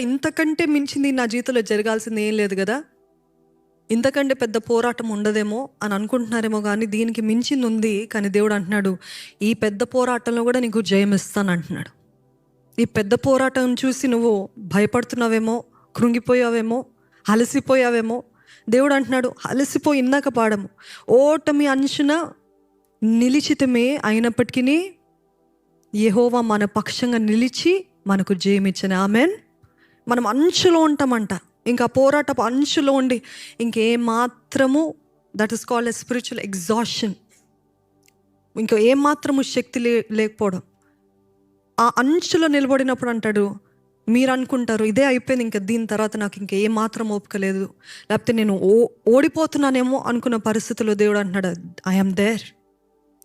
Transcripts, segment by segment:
ఇంతకంటే మించింది నా జీవితంలో జరగాల్సింది ఏం లేదు కదా, ఇంతకంటే పెద్ద పోరాటం ఉండదేమో అని అనుకుంటున్నారేమో, కానీ దీనికి మించింది ఉంది. కానీ దేవుడు అంటున్నాడు, ఈ పెద్ద పోరాటంలో కూడా నీకు జయం ఇస్తాను అంటున్నాడు. ఈ పెద్ద పోరాటం చూసి నువ్వు భయపడుతున్నావేమో, కృంగిపోయావేమో, అలసిపోయావేమో. దేవుడు అంటున్నాడు, అలసిపోయి ఇందాక పాడము, ఓటమి అంచున నిలిచితమే అయినప్పటికీ యెహోవా మన పక్షంగా నిలిచి మనకు జయమిచ్చను. ఆమెన్. మనం అంచులో ఉంటామంట, ఇంకా పోరాటపు అంచులో ఉండి ఇంకేమాత్రము, that is called a spiritual exhaustion, ఇంకా ఏమాత్రము శక్తి లేకపోవడం. ఆ అంచులో నిలబడినప్పుడు అంటాడు, మీరు అనుకుంటారు ఇదే అయిపోయింది, ఇంకా దీని తర్వాత నాకు ఇంకా ఏమాత్రం ఓపిక లేదు, లేకపోతే నేను ఓడిపోతున్నానేమో అనుకున్న పరిస్థితుల్లో దేవుడు అంటున్నాడు, I'm there,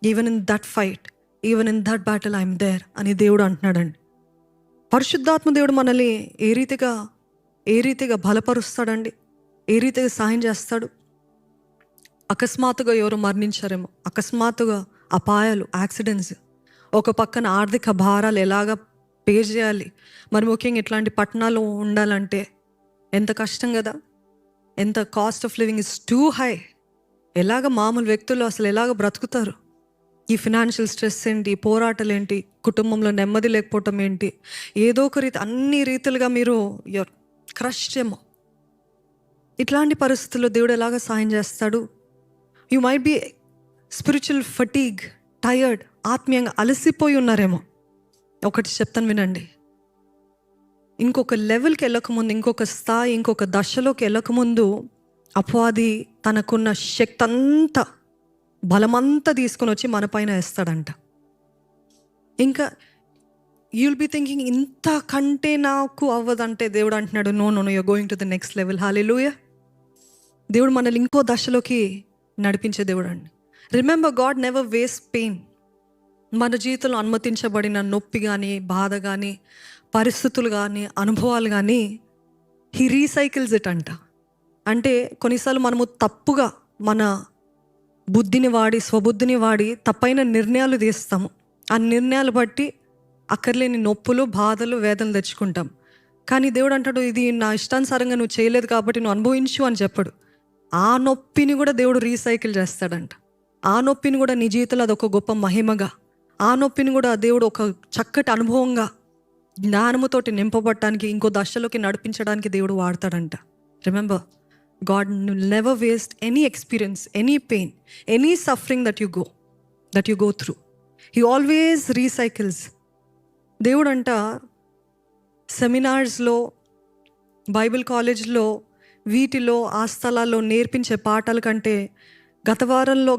even in that fight, even in that battle I'm there అని దేవుడు అంటున్నాడండి. పరిశుద్ధాత్మ దేవుడు మనల్ని ఏ రీతిగా బలపరుస్తాడండి, ఏ రీతిగా సాయం చేస్తాడు. అకస్మాత్తుగా ఎవరు మరణించారేమో, అకస్మాత్తుగా అపాయాలు, యాక్సిడెంట్స్, ఒక పక్కన ఆర్థిక భారాలు ఎలాగ పే చేయాలి, మరి ముఖ్యంగా ఇట్లాంటి పట్టణాల్లో ఉండాలంటే ఎంత కష్టం కదా, ఎంత cost of living is two high. ఎలాగ మామూలు వ్యక్తులు అసలు ఎలాగ బ్రతుకుతారు? ఈ ఫినాన్షియల్ స్ట్రెస్ ఏంటి, పోరాటాలు ఏంటి, కుటుంబంలో నెమ్మది లేకపోవటం ఏంటి, ఏదో ఒక రీతి, అన్ని రీతిలుగా మీరు క్రష్ ఏమో. ఇట్లాంటి పరిస్థితుల్లో దేవుడు ఎలాగ సాయం చేస్తాడు? You might be spiritual fatigue, tired, ఆత్మీయంగా అలసిపోయి ఉన్నారేమో. ఒకటి చెప్తాను వినండి, ఇంకొక లెవెల్కి వెళ్ళకముందు, ఇంకొక స్థాయి, ఇంకొక దశలోకి వెళ్ళకముందు అపవాది తనకున్న శక్తి అంతా, బలమంతా తీసుకొని వచ్చి మన పైన వేస్తాడంట. ఇంకా యూల్ బి థింకింగ్, ఇంతకంటే నాకు అవ్వదంటే దేవుడు అంటున్నాడు, no no no, you're going to the next level. Hallelujah. దేవుడు మనల్ని ఇంకో దశలోకి నడిపించే దేవుడు అండి. Remember, God never waste pain. మన జీవితంలో అనుమతించబడిన నొప్పి కానీ, బాధ కానీ, పరిస్థితులు కానీ, అనుభవాలు కానీ, హీ రీసైకిల్స్ ఇట్ అంట. అంటే కొన్నిసార్లు మనము తప్పుగా మన బుద్ధిని వాడి, స్వబుద్ధిని వాడి తప్పైన నిర్ణయాలు తీస్తాము. ఆ నిర్ణయాలు బట్టి అక్కర్లేని నొప్పులు, బాధలు, వేదనలు తెచ్చుకుంటాం. కానీ దేవుడు అంటాడు, ఇది నా ఇష్టానుసారంగా నువ్వు చేయలేదు కాబట్టి నువ్వు అనుభవించు అని చెప్పడు. ఆ నొప్పిని కూడా దేవుడు రీసైకిల్ చేస్తాడంట. ఆ నొప్పిని కూడా నీ జీవితంలో అదొక గొప్ప మహిమగా, ఆ నొప్పిని కూడా దేవుడు ఒక చక్కటి అనుభవంగా, జ్ఞానముతోటి నింపబడటానికి, ఇంకో దశలోకి నడిపించడానికి దేవుడు వాడతాడంట. Remember, God will never waste any experience, any pain, any suffering that you go through. He always recycles. దేవుడు అంట సెమినార్స్లో, బైబిల్ కాలేజ్లో, వీటిలో, ఆ స్థలాల్లో నేర్పించే పాఠాల కంటే గత వారంలో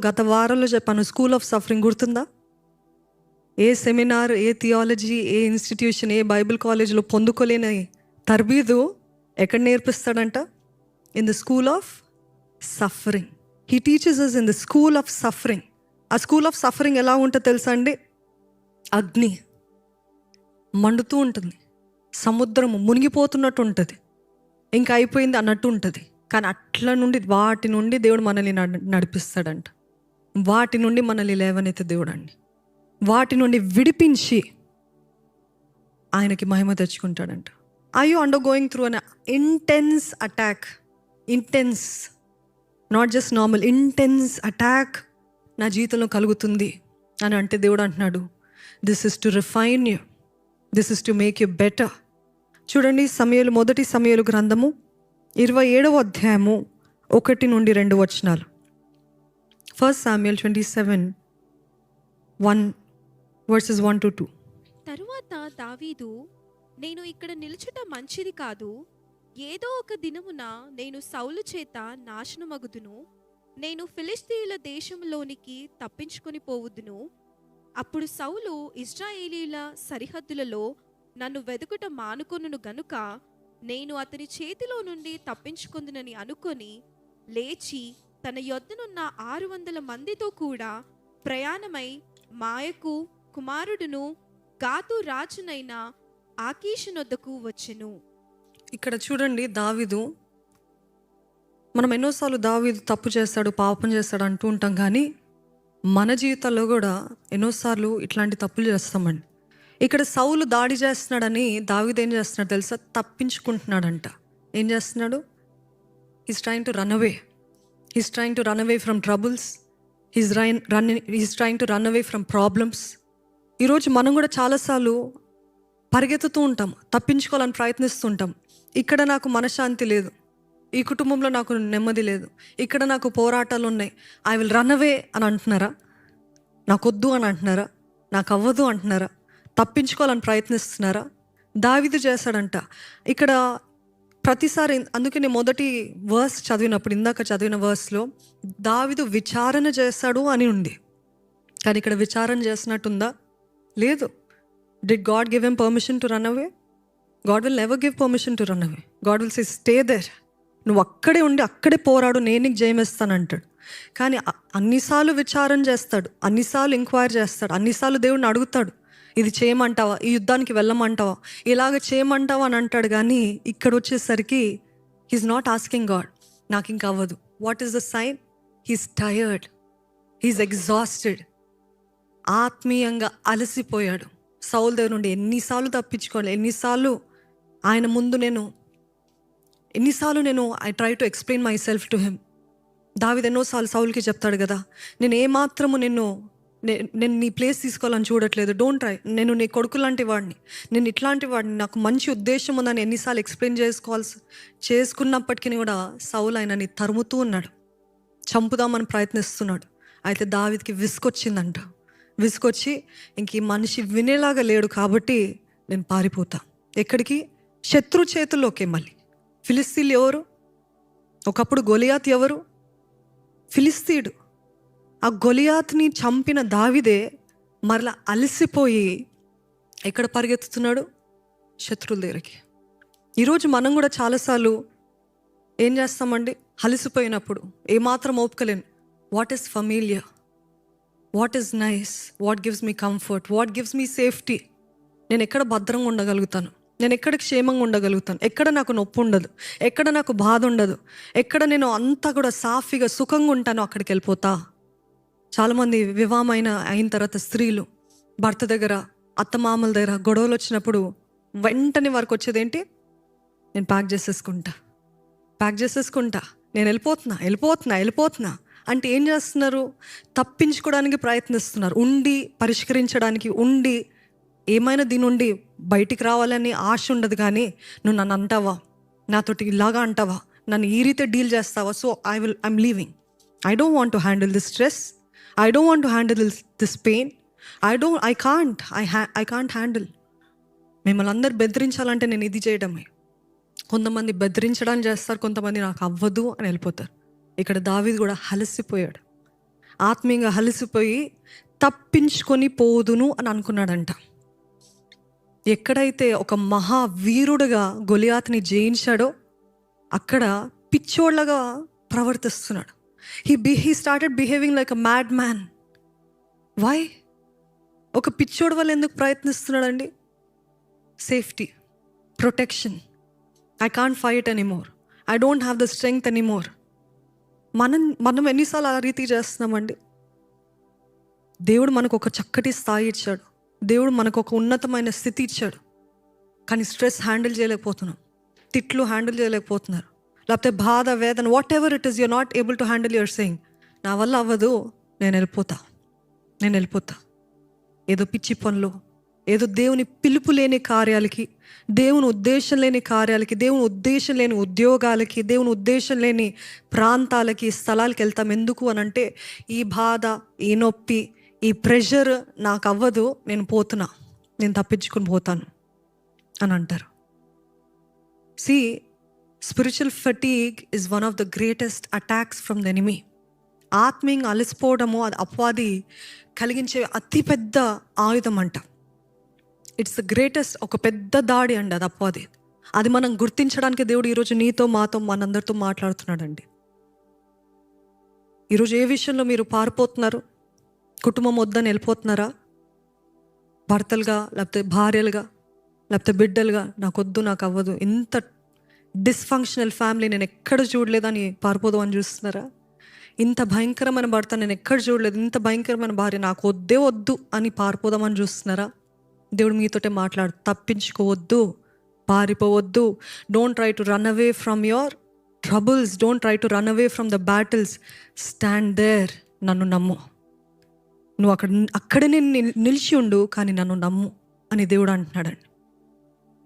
చెప్పాను, స్కూల్ ఆఫ్ సఫరింగ్ గుర్తుందా? ఏ సెమినార్, ఏ థియాలజీ, ఏ ఇన్స్టిట్యూషన్, ఏ బైబిల్ కాలేజ్లో పొందుకోలేని తర్బీదు ఎక్కడ నేర్పిస్తాడంట? In the school of suffering. He teaches us in the school of suffering. ఆ స్కూల్ ఆఫ్ సఫరింగ్ ఎలా ఉంటుందో తెలుసా అండి? అగ్ని మండుతూ ఉంటుంది, సముద్రము మునిగిపోతున్నట్టు ఉంటుంది, ఇంకా అయిపోయింది అన్నట్టు ఉంటుంది. కానీ వాటి నుండి దేవుడు మనల్ని నడిపిస్తాడంట. వాటి నుండి మనల్ని లేవనైతే దేవుడు అండి, వాటి నుండి విడిపించి ఆయనకి మహిమ తెచ్చుకుంటాడంట. Are you undergoing through an intense attack? Intense, not just normal, intense attack నా జీవితంలో కలుగుతుంది అని అంటే దేవుడు అంటున్నాడు, this is to refine you, this is to make you better. చూడండి, మొదటి సమూయేలు గ్రంథము 27వ అధ్యాయము 1 నుండి 2 వచనాలు. 1 Samuel 27:1 verses 1 to 2. తరువాత దావీదు, నేను ఇక్కడ నిలుచుట మంచిది కాదు, ఏదో ఒక దినమున నేను సౌలు చేత నాశనమగుదును, నేను ఫిలిష్తీయుల దేశంలోనికి తప్పించుకొని పోవుదును. అప్పుడు సౌలు ఇశ్రాయేలీయుల సరిహద్దులలో నన్ను వెదుకుట మానుకొనును గనుక నేను అతని చేతిలో నుండి తప్పించుకుందునని అనుకొని లేచి తన యొద్దనున్న 600 మందితో కూడా ప్రయాణమై మాయకు కుమారుడును గాతు రాజునైన ఆకీషునొద్దకు వచ్చెను. ఇక్కడ చూడండి, దావీదు, మనం ఎన్నోసార్లు దావీదు తప్పు చేస్తాడు, పాపం చేస్తాడు అంటూ ఉంటాం, కానీ మన జీవితాల్లో కూడా ఎన్నోసార్లు ఇట్లాంటి తప్పులు చేస్తామండి. ఇక్కడ సౌలు దాడి చేస్తున్నాడని దావీదు ఏం చేస్తున్నాడు తెలుసా? తప్పించుకుంటున్నాడంట. ఏం చేస్తున్నాడు? He's trying to run away. He's trying to run away from troubles. He's trying to run away from problems. ఈరోజు మనం కూడా చాలాసార్లు పరిగెత్తుతూ ఉంటాం, తప్పించుకోవాలని ప్రయత్నిస్తూ ఉంటాం. ఇక్కడ నాకు మనశ్శాంతి లేదు, ఈ కుటుంబంలో నాకు నెమ్మది లేదు, ఇక్కడ నాకు పోరాటాలు ఉన్నాయి, ఐ విల్ రన్ అవే అని అంటున్నారా? నాకొద్దు అని అంటున్నారా? నాకు అవ్వదు అంటున్నారా? తప్పించుకోవాలని ప్రయత్నిస్తున్నారా? దావీదు చేశాడంట. ఇక్కడ ప్రతిసారి, అందుకే నేను మొదటి వర్స్ చదివినప్పుడు, ఇందాక చదివిన వర్స్లో దావీదు విచారణ చేశాడు అని ఉంది. కానీ ఇక్కడ విచారణ చేసినట్టుందా? లేదు. Did God give him permission to run away? God will never give permission to run away. God will say stay there. నువ్వు అక్కడే ఉండి అక్కడే పోరాడు, నేను నీకు జయమిస్తానంటాడు. కానీ అన్నిసార్లు విచారణ చేస్తాడు, అన్నిసార్లు ఎంక్వైరీ చేస్తాడు, అన్నిసార్లు దేవుడిని అడుగుతాడు, ఇది చేయమంటావా, ఈ యుద్ధానికి వెళ్ళమంటావా, ఇలాగ చేయమంటావా అని అంటాడు. కానీ ఇక్కడ వచ్చేసరికి హీస్ నాట్ ఆస్కింగ్ గాడ్, నాకు ఇంకా అవ్వదు. What is the sign? He's tired, he's exhausted. ఆత్మీయంగా అలసిపోయాడు. సౌలు దగ్గర నుండి ఎన్నిసార్లు తప్పించుకోవాలి, ఎన్నిసార్లు I try to explain myself to him. దావీదు ఎన్నోసార్లు సౌలుకి చెప్తాడు కదా, నేను ఏమాత్రము నేను నీ ప్లేస్ తీసుకోవాలని చూడట్లేదు, డోంట్ ట్రై, నేను నీ కొడుకు లాంటి వాడిని, నేను ఇట్లాంటి వాడిని, నాకు మంచి ఉద్దేశం ఉందని ఎన్నిసార్లు ఎక్స్ప్లెయిన్ చేసుకున్నప్పటికీ కూడా సౌలు ఆయనని తరుముతూ ఉన్నాడు, చంపుదామని ప్రయత్నిస్తున్నాడు. అయితే దావీదుకి విసుకొచ్చిందంట. విసుకొచ్చి ఇంక ఈ మనిషి వినేలాగా లేడు కాబట్టి నేను పారిపోతా. ఎక్కడికి? శత్రు చేతుల్లోకే. మళ్ళీ ఫిలిస్తీన్లు ఎవరు? ఒకప్పుడు గొలియాత్ ఎవరు? ఫిలిస్తీయుడు. ఆ గొలియాత్ని చంపిన దావీదే మరలా అలసిపోయి ఎక్కడ పరిగెత్తుతున్నాడు? శత్రువుల దగ్గరికి. ఈరోజు మనం కూడా చాలాసార్లు ఏం చేస్తామండి? అలసిపోయినప్పుడు ఏమాత్రం ఓపుకలేను. What is familiar, what is nice, what gives me comfort, what gives me safety. నేను ఎక్కడ భద్రంగా ఉండగలుగుతాను, నేను ఎక్కడ క్షేమంగా ఉండగలుగుతాను, ఎక్కడ నాకు నొప్పి ఉండదు, ఎక్కడ నాకు బాధ ఉండదు, ఎక్కడ నేను అంతా కూడా సాఫీగా సుఖంగా ఉంటానో అక్కడికి వెళ్ళిపోతా. చాలామంది అయిన తర్వాత స్త్రీలు భర్త దగ్గర, అత్తమామల దగ్గర గొడవలు వచ్చినప్పుడు వెంటనే వారికి వచ్చేది ఏంటి? నేను ప్యాక్ చేసేసుకుంటా, నేను వెళ్ళిపోతున్నా అంటే ఏం చేస్తున్నారు? తప్పించుకోవడానికి ప్రయత్నిస్తున్నారు. ఉండి పరిష్కరించడానికి, ఉండి ఏమైనా దీని నుండి బయటికి రావాలని ఆశ ఉండదు. నువ్వు నన్ను అంటావా, నాతోటి ఇలాగా అంటావా, నన్ను ఈ రీతి డీల్ చేస్తావా, so I'm leaving. I don't want to handle this stress, I don't want to handle this pain, I can't handle. మిమ్మల్ని అందరు బెదిరించాలంటే నేను ఇది చేయడమే. కొంతమంది బెదిరించడానికి చేస్తారు, కొంతమంది నాకు అవ్వదు అని వెళ్ళిపోతారు. ఇక్కడ దావీదు కూడా అలసిపోయాడు, ఆత్మీయంగా అలసిపోయి తప్పించుకొని పోదును అని అనుకున్నాడంట. ఎక్కడైతే ఒక మహావీరుడుగా గొలియాత్ని జయించాడో అక్కడ పిచ్చోళ్ళగా ప్రవర్తిస్తున్నాడు. He started behaving like a mad man. Why? ఒక పిచ్చోడు వల్ల ఎందుకు ప్రయత్నిస్తున్నాడండి? Safety, protection. I can't fight anymore, I don't have the strength anymore. మనం ఎన్నిసార్లు ఆ రీతి చేస్తున్నామండి? దేవుడు మనకు ఒక చక్కటి స్థాయి ఇచ్చాడు, దేవుడు మనకు ఒక ఉన్నతమైన స్థితి ఇచ్చాడు. కానీ స్ట్రెస్ హ్యాండిల్ చేయలేకపోతున్నాం, తిట్లు హ్యాండిల్ చేయలేకపోతున్నారు, లేకపోతే బాధ, వేదన, whatever it is, you're not able to handle your saying, నా వల్ల అవ్వదు, నేను వెళ్ళిపోతా. ఏదో పిచ్చి పనులు, ఏదో దేవుని పిలుపు లేని కార్యాలకి, దేవుని ఉద్దేశం లేని కార్యాలకి, దేవుని ఉద్దేశం లేని ఉద్యోగాలకి, దేవుని ఉద్దేశం లేని ప్రాంతాలకి, స్థలాలకి వెళ్తాం. ఎందుకు అని అంటే ఈ బాధ, ఈ నొప్పి, ఈ ప్రెషర్ నాకు అవ్వదు, నేను తప్పించుకుని పోతాను అని అంటారు. See, spiritual fatigue is one of the greatest attacks from the enemy. ఆత్మీయంగా అలసిపోవడము అది అపవాది కలిగించే అతిపెద్ద ఆయుధం అంట. ఇట్స్ ద గ్రేటెస్ట్, ఒక పెద్ద దాడి అండి అది అపవాది. అది మనం గుర్తించడానికి దేవుడు ఈరోజు నీతో, మాతో, మనందరితో మాట్లాడుతున్నాడండి. ఈరోజు ఏ విషయంలో మీరు పారిపోతున్నారు? కుటుంబం వద్దని వెళ్ళిపోతున్నారా? భర్తలుగా, లేకపోతే భార్యలుగా, లేకపోతే బిడ్డలుగా, నాకొద్దు, నాకు అవ్వదు, ఇంత డిస్ఫంక్షనల్ ఫ్యామిలీ నేను ఎక్కడ చూడలేదని పారిపోదాం అని చూస్తున్నారా? ఇంత భయంకరమైన భర్త నేను ఎక్కడ చూడలేదు, ఇంత భయంకరమైన భార్య నాకు వద్దు అని పారిపోదామని చూస్తున్నారా? దేవుడు మీతోటే మాట్లాడు. తప్పించుకోవద్దు, పారిపోవద్దు. Don't try to run away from your troubles, don't try to run away from the battles. Stand there. నన్ను నమ్ము. నువ్వు అక్కడే నేను నిలిచి ఉండు, కానీ నన్ను నమ్ము అని దేవుడు అంటున్నాడండి.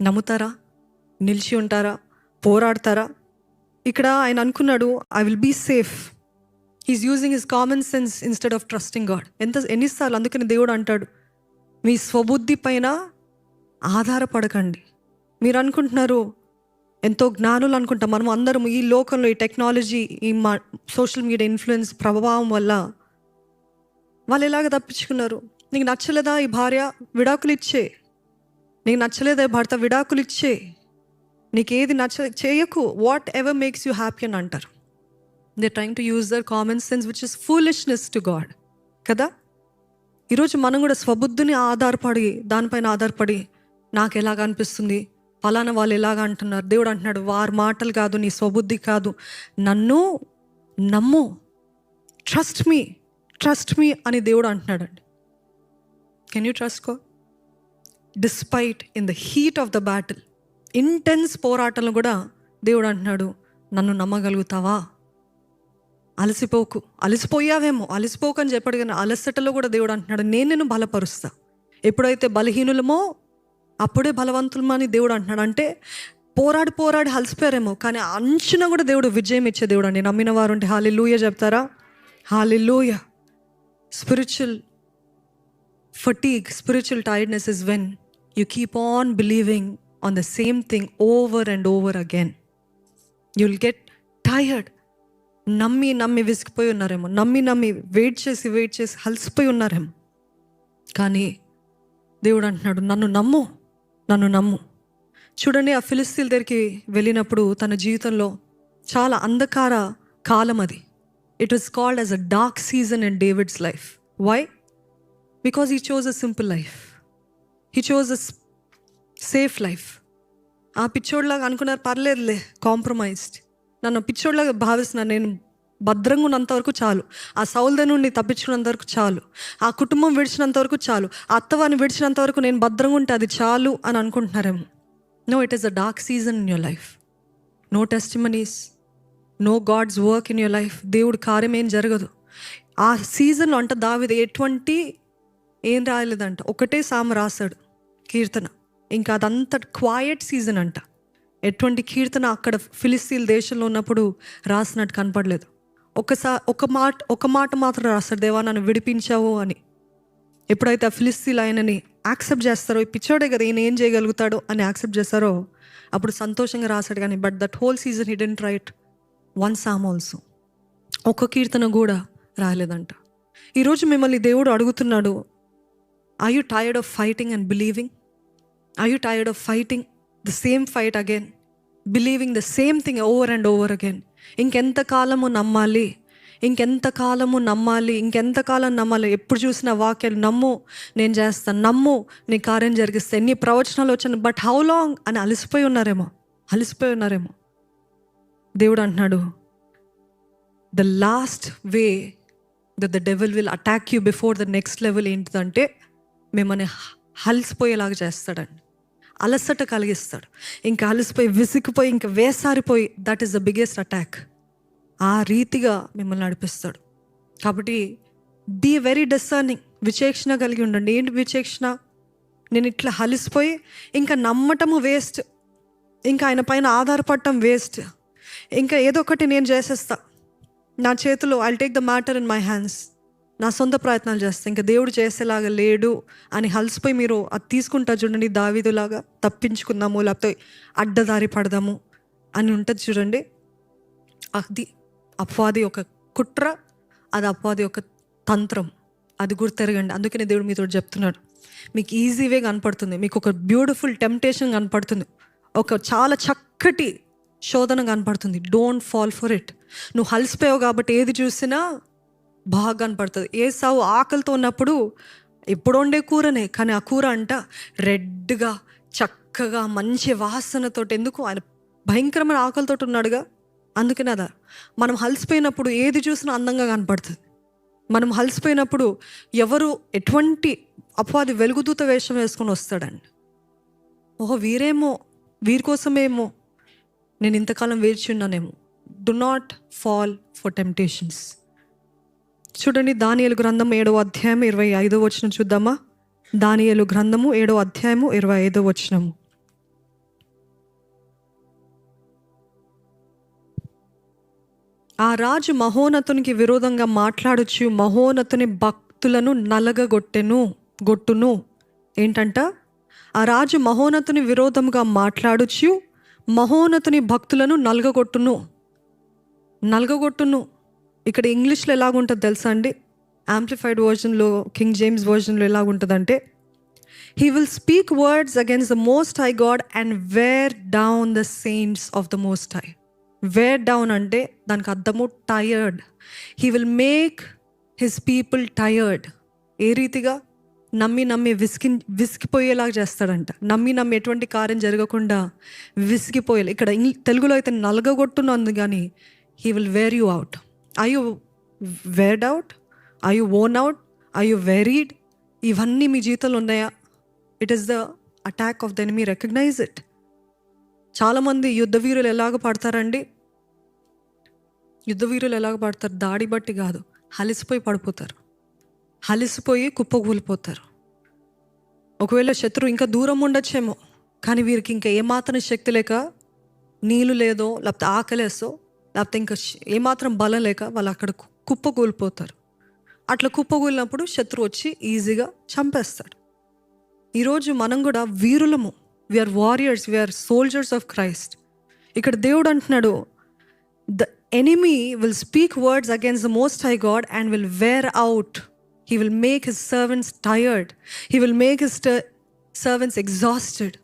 నమ్ముతారా? నిలిచి ఉంటారా? పోరాడతారా? ఇక్కడ ఆయన అనుకున్నాడు, I will be safe. He's using his common sense instead of trusting God. ఎన్నిసార్లు అందుకని దేవుడు అంటాడు, మీ స్వబుద్ధి పైన ఆధారపడకండి. మీరు అనుకుంటున్నారు, ఎంతో జ్ఞానులు అనుకుంటాం మనం అందరం. ఈ లోకంలో ఈ టెక్నాలజీ, ఈ సోషల్ మీడియా ఇన్ఫ్లుయెన్స్ ప్రభావం వల్ల వాళ్ళు ఎలాగ తప్పించుకున్నారు. నీకు నచ్చలేదా ఈ భార్య, విడాకులు ఇచ్చే. నీకు నచ్చలేదా ఈ భర్త, విడాకులు ఇచ్చే. నీకేది చేయకు, what ever makes you happy అని అంటారు. They trying to use there common sense which is foolishness to God కదా. ఈరోజు మనం కూడా స్వబుద్ధిని దానిపైన ఆధారపడి నాకు ఎలాగ అనిపిస్తుంది, ఫలానా వాళ్ళు ఎలాగ అంటున్నారు. దేవుడు అంటున్నాడు, వారి మాటలు కాదు, నీ స్వబుద్ధి కాదు, నన్ను నమ్ము. ట్రస్ట్ మీ అని దేవుడు అంటున్నాడండి. Can you trust God? Despite in the heat of the battle, intense పోరాటంలో కూడా దేవుడు అంటున్నాడు, నన్ను నమ్మగలుగుతావా? అలసిపోయావేమో, అలసిపోకని చెప్పాడు, కానీ అలసటలో కూడా దేవుడు అంటున్నాడు, నేను నిన్ను బలపరుస్తా. ఎప్పుడైతే బలహీనులమో అప్పుడే బలవంతులమో అని దేవుడు అంటున్నాడు. అంటే పోరాడి అలసిపోయారేమో, కానీ అంచున కూడా దేవుడు విజయం ఇచ్చే దేవుడు అండి. నమ్మిన వారు ఉంటే హల్లెలూయా చెప్తారా? హల్లెలూయా. Spiritual fatigue, spiritual tiredness is when you keep on believing on the same thing over and over again. You'll get tired. నమ్మి విసిగిపోయి ఉన్నారేమో, నమ్మి వెయిట్ చేసి అలసిపోయి ఉన్నారేమో. కానీ దేవుడు అంటున్నాడు, నన్ను నమ్ము. చూడండి, ఆ ఫిలిస్తీన్ల దగ్గరికి వెళ్ళినప్పుడు తన జీవితంలో చాలా అంధకార కాలం అది. It was called as a dark season in David's life. Why? Because he chose a simple life. He chose a safe life. ఆ పిచ్చోడ్లాగా అనుకున్నారు, పర్లేదులే, కాంప్రమైజ్డ్. నన్ను పిచ్చోడ్లాగా భావిస్తున్నాను, నేను భద్రంగా ఉన్నంత వరకు చాలు, ఆ సౌల్ నుండి తప్పించుకున్నంత వరకు చాలు, ఆ కుటుంబం విడిచినంత వరకు చాలు, ఆ అత్తవారిని విడిచినంత వరకు నేను భద్రంగా ఉంటే అది చాలు అని అనుకుంటున్నారేమో. No, it is a dark season in your life. No testimonies, no God's work in your life. దేవుడు కార్యం ఏం జరగదు ఆ సీజన్లో. అంట దావీదు ఏం రాయలేదంట, ఒకటే సామ రాశాడు, కీర్తన. ఇంకా అదంతా క్వాయట్ సీజన్ అంట. ఎటువంటి కీర్తన అక్కడ ఫిలిస్తీన్ దేశంలో ఉన్నప్పుడు రాసినట్టు కనపడలేదు. ఒక మాట మాత్రం రాస్తాడు, దేవా నన్ను విడిపించావు అని. ఎప్పుడైతే ఆ ఫిలిస్తీన్ ఆయనని యాక్సెప్ట్ చేస్తారో, ఈ పిచ్చోడే కదా ఈయన ఏం చేయగలుగుతాడో అని యాక్సెప్ట్ చేస్తారో, అప్పుడు సంతోషంగా రాశాడు. కానీ but that whole season he didn't write one psalm also. ఒక్క కీర్తన కూడా రాలేదంట. ఈరోజు మిమ్మల్ని దేవుడు అడుగుతున్నాడు, are you tired of fighting and believing? Are you tired of fighting the same fight again, believing the same thing over and over again? ఇంకెంతకాలం నమ్మాలి? ఎప్పుడు చూసిన వాక్యాలు, నమ్ము నేను చేస్తాను, నమ్ము నీ కార్యం జరిగిస్తే, ఎన్ని ప్రవచనాలు వచ్చాను, బట్ హౌ లాంగ్ అని అలసిపోయి ఉన్నారేమో. దేవుడు అంటున్నాడు, the last way that the devil will attack you before the next level ఏంటిదంటే, మిమ్మల్ని అలసిపోయేలాగా చేస్తాడండి, అలసట కలిగిస్తాడు. ఇంకా అలసిపోయి, విసిగిపోయి, ఇంకా వేసారిపోయి, that is the biggest attack. ఆ రీతిగా మిమ్మల్ని నడిపిస్తాడు. కాబట్టి బీ వెరీ డిసర్నింగ్, విచేక్షణ కలిగి ఉండండి. ఏంటి విచేక్షణ? నేను ఇట్లా అలసిపోయి ఇంకా నమ్మటము వేస్ట్, ఇంకా ఆయన పైన ఆధారపడటం వేస్ట్, ఇంకా ఏదో ఒకటి నేను చేసేస్తా, నా చేతిలో I'll take the matter in my hands, నా సొంత ప్రయత్నాలు చేస్తా, ఇంకా దేవుడు చేసేలాగా లేడు అని అలసిపోయి మీరు అది తీసుకుంటారు. చూడండి, దావీదులాగా తప్పించుకుందాము, లేకపోతే అడ్డదారి పడదాము అని ఉంటుంది చూడండి. అది అపవాది ఒక కుట్ర, అది అపవాది ఒక తంత్రం, అది గుర్తెరగండి. అందుకనే దేవుడు మీతో చెప్తున్నాడు, మీకు ఈజీ వే కనపడుతుంది, మీకు ఒక బ్యూటిఫుల్ టెంప్టేషన్ కనపడుతుంది, ఒక చాలా చక్కటి శోధన కనపడుతుంది. Don't fall for it. నువ్వు అలసిపోయావు కాబట్టి ఏది చూసినా బాగా కనపడుతుంది. ఏసావు ఆకలితో ఉన్నప్పుడు ఎప్పుడు వండే కూరనే, కానీ ఆ కూర అంట రెడ్గా చక్కగా మంచి వాసనతో, ఎందుకు ఆయన భయంకరమైన ఆకలితో ఉన్నాడుగా. అందుకనే అదా మనం అలసిపోయినప్పుడు ఏది చూసినా అందంగా కనపడుతుంది. మనం అలసిపోయినప్పుడు ఎవరు ఎటువంటి అపవాది వెలుగుదూత వేషం వేసుకొని వస్తాడండి. ఓహో వీరి కోసమేమో నేను ఇంతకాలం వేచి ఉన్నానేమో. Do not fall for temptations. చూడండి, దానియేలు గ్రంథం 7వ అధ్యాయం 25వ వచనం చూద్దామా. దానియేలు గ్రంథము 7వ అధ్యాయము 25వ వచనము. ఆ రాజు మహోన్నతునికి విరోధంగా మాట్లాడుచు మహోన్నతుని భక్తులను గొట్టును. ఏంటంట? ఆ రాజు మహోన్నతుని విరోధంగా మాట్లాడుచు మహోన్నతుని భక్తులను నలగగొట్టును. ఇక్కడ ఇంగ్లీష్లో ఎలాగుంటుంది తెలుసా అండి? యాంప్లిఫైడ్ వర్జన్లో, కింగ్ జేమ్స్ వర్జన్లో ఎలాగుంటుందంటే, he will speak words against the most high God and wear down the saints of the most high. Wear down అంటే దానికి అర్థము tired. He will make his people tired. ఏ రీతిగా? నమ్మి విసిగిపోయేలాగా చేస్తాడంట. నమ్మి ఎటువంటి కార్యం జరగకుండా విసిగిపోయేలా. ఇక్కడ తెలుగులో అయితే నలగగొట్టునందు, కానీ he will wear you out. Are you weared out? Are you worn out? Are you wearied? ఇవన్నీ మీ జీవితంలో ఉన్నాయా? It is the attack of the enemy. Recognise it. చాలామంది యుద్ధ వీరులు ఎలాగ పడతారండి? దాడి బట్టి కాదు, హలిసిపోయి పడిపోతారు. హలిసిపోయి కుప్పకూలిపోతారు. ఒకవేళ శత్రువు ఇంకా దూరం ఉండొచ్చేమో, కానీ వీరికి ఇంకా ఏమాత్రం శక్తి లేక, నీళ్ళు లేదో, లేకపోతే ఆకలేసో, లేకపోతే ఇంకా ఏమాత్రం బలం లేక వాళ్ళు అక్కడ కుప్పకూలిపోతారు. అట్లా కుప్పకూలినప్పుడు శత్రువు వచ్చి ఈజీగా చంపేస్తాడు. ఈరోజు మనం కూడా వీరులము. We are warriors, we are soldiers of Christ. ఇక్కడ దేవుడు అంటున్నాడు, the enemy will speak words against the most high God and will wear out. He will make his servants tired. He will make his servants exhausted.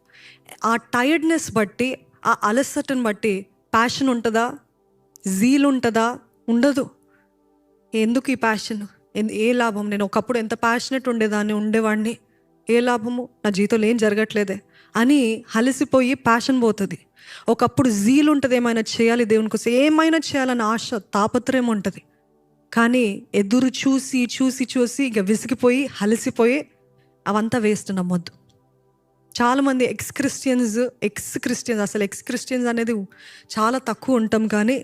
ఆ tiredness బట్టి, ఆ అలసటను బట్టి passion ఉంటుందా? Zeal ఉంటుందా? ఉండదు. ఎందుకు ఈ ప్యాషన్? ఏ లాభం? నేను ఒకప్పుడు ఎంత ప్యాషనెట్ ఉండేవాడిని, ఏ లాభము? నా జీవితంలో ఏం జరగట్లేదే అని హలిసిపోయి ప్యాషన్ పోతుంది. ఒకప్పుడు జీల్ ఉంటుంది, ఏమైనా చేయాలి దేవుని కోసం, ఏమైనా చేయాలని ఆశ, తాపత్రయం ఉంటుంది. కానీ ఎదురు చూసి ఇక విసిగిపోయి హలిసిపోయి అవంతా వేస్ట్. నమ్మొద్దు. చాలామంది ఎక్స్ క్రిస్టియన్స్ అసలు ఎక్స్ క్రిస్టియన్స్ అనేది చాలా తక్కువ ఉంటాం. కానీ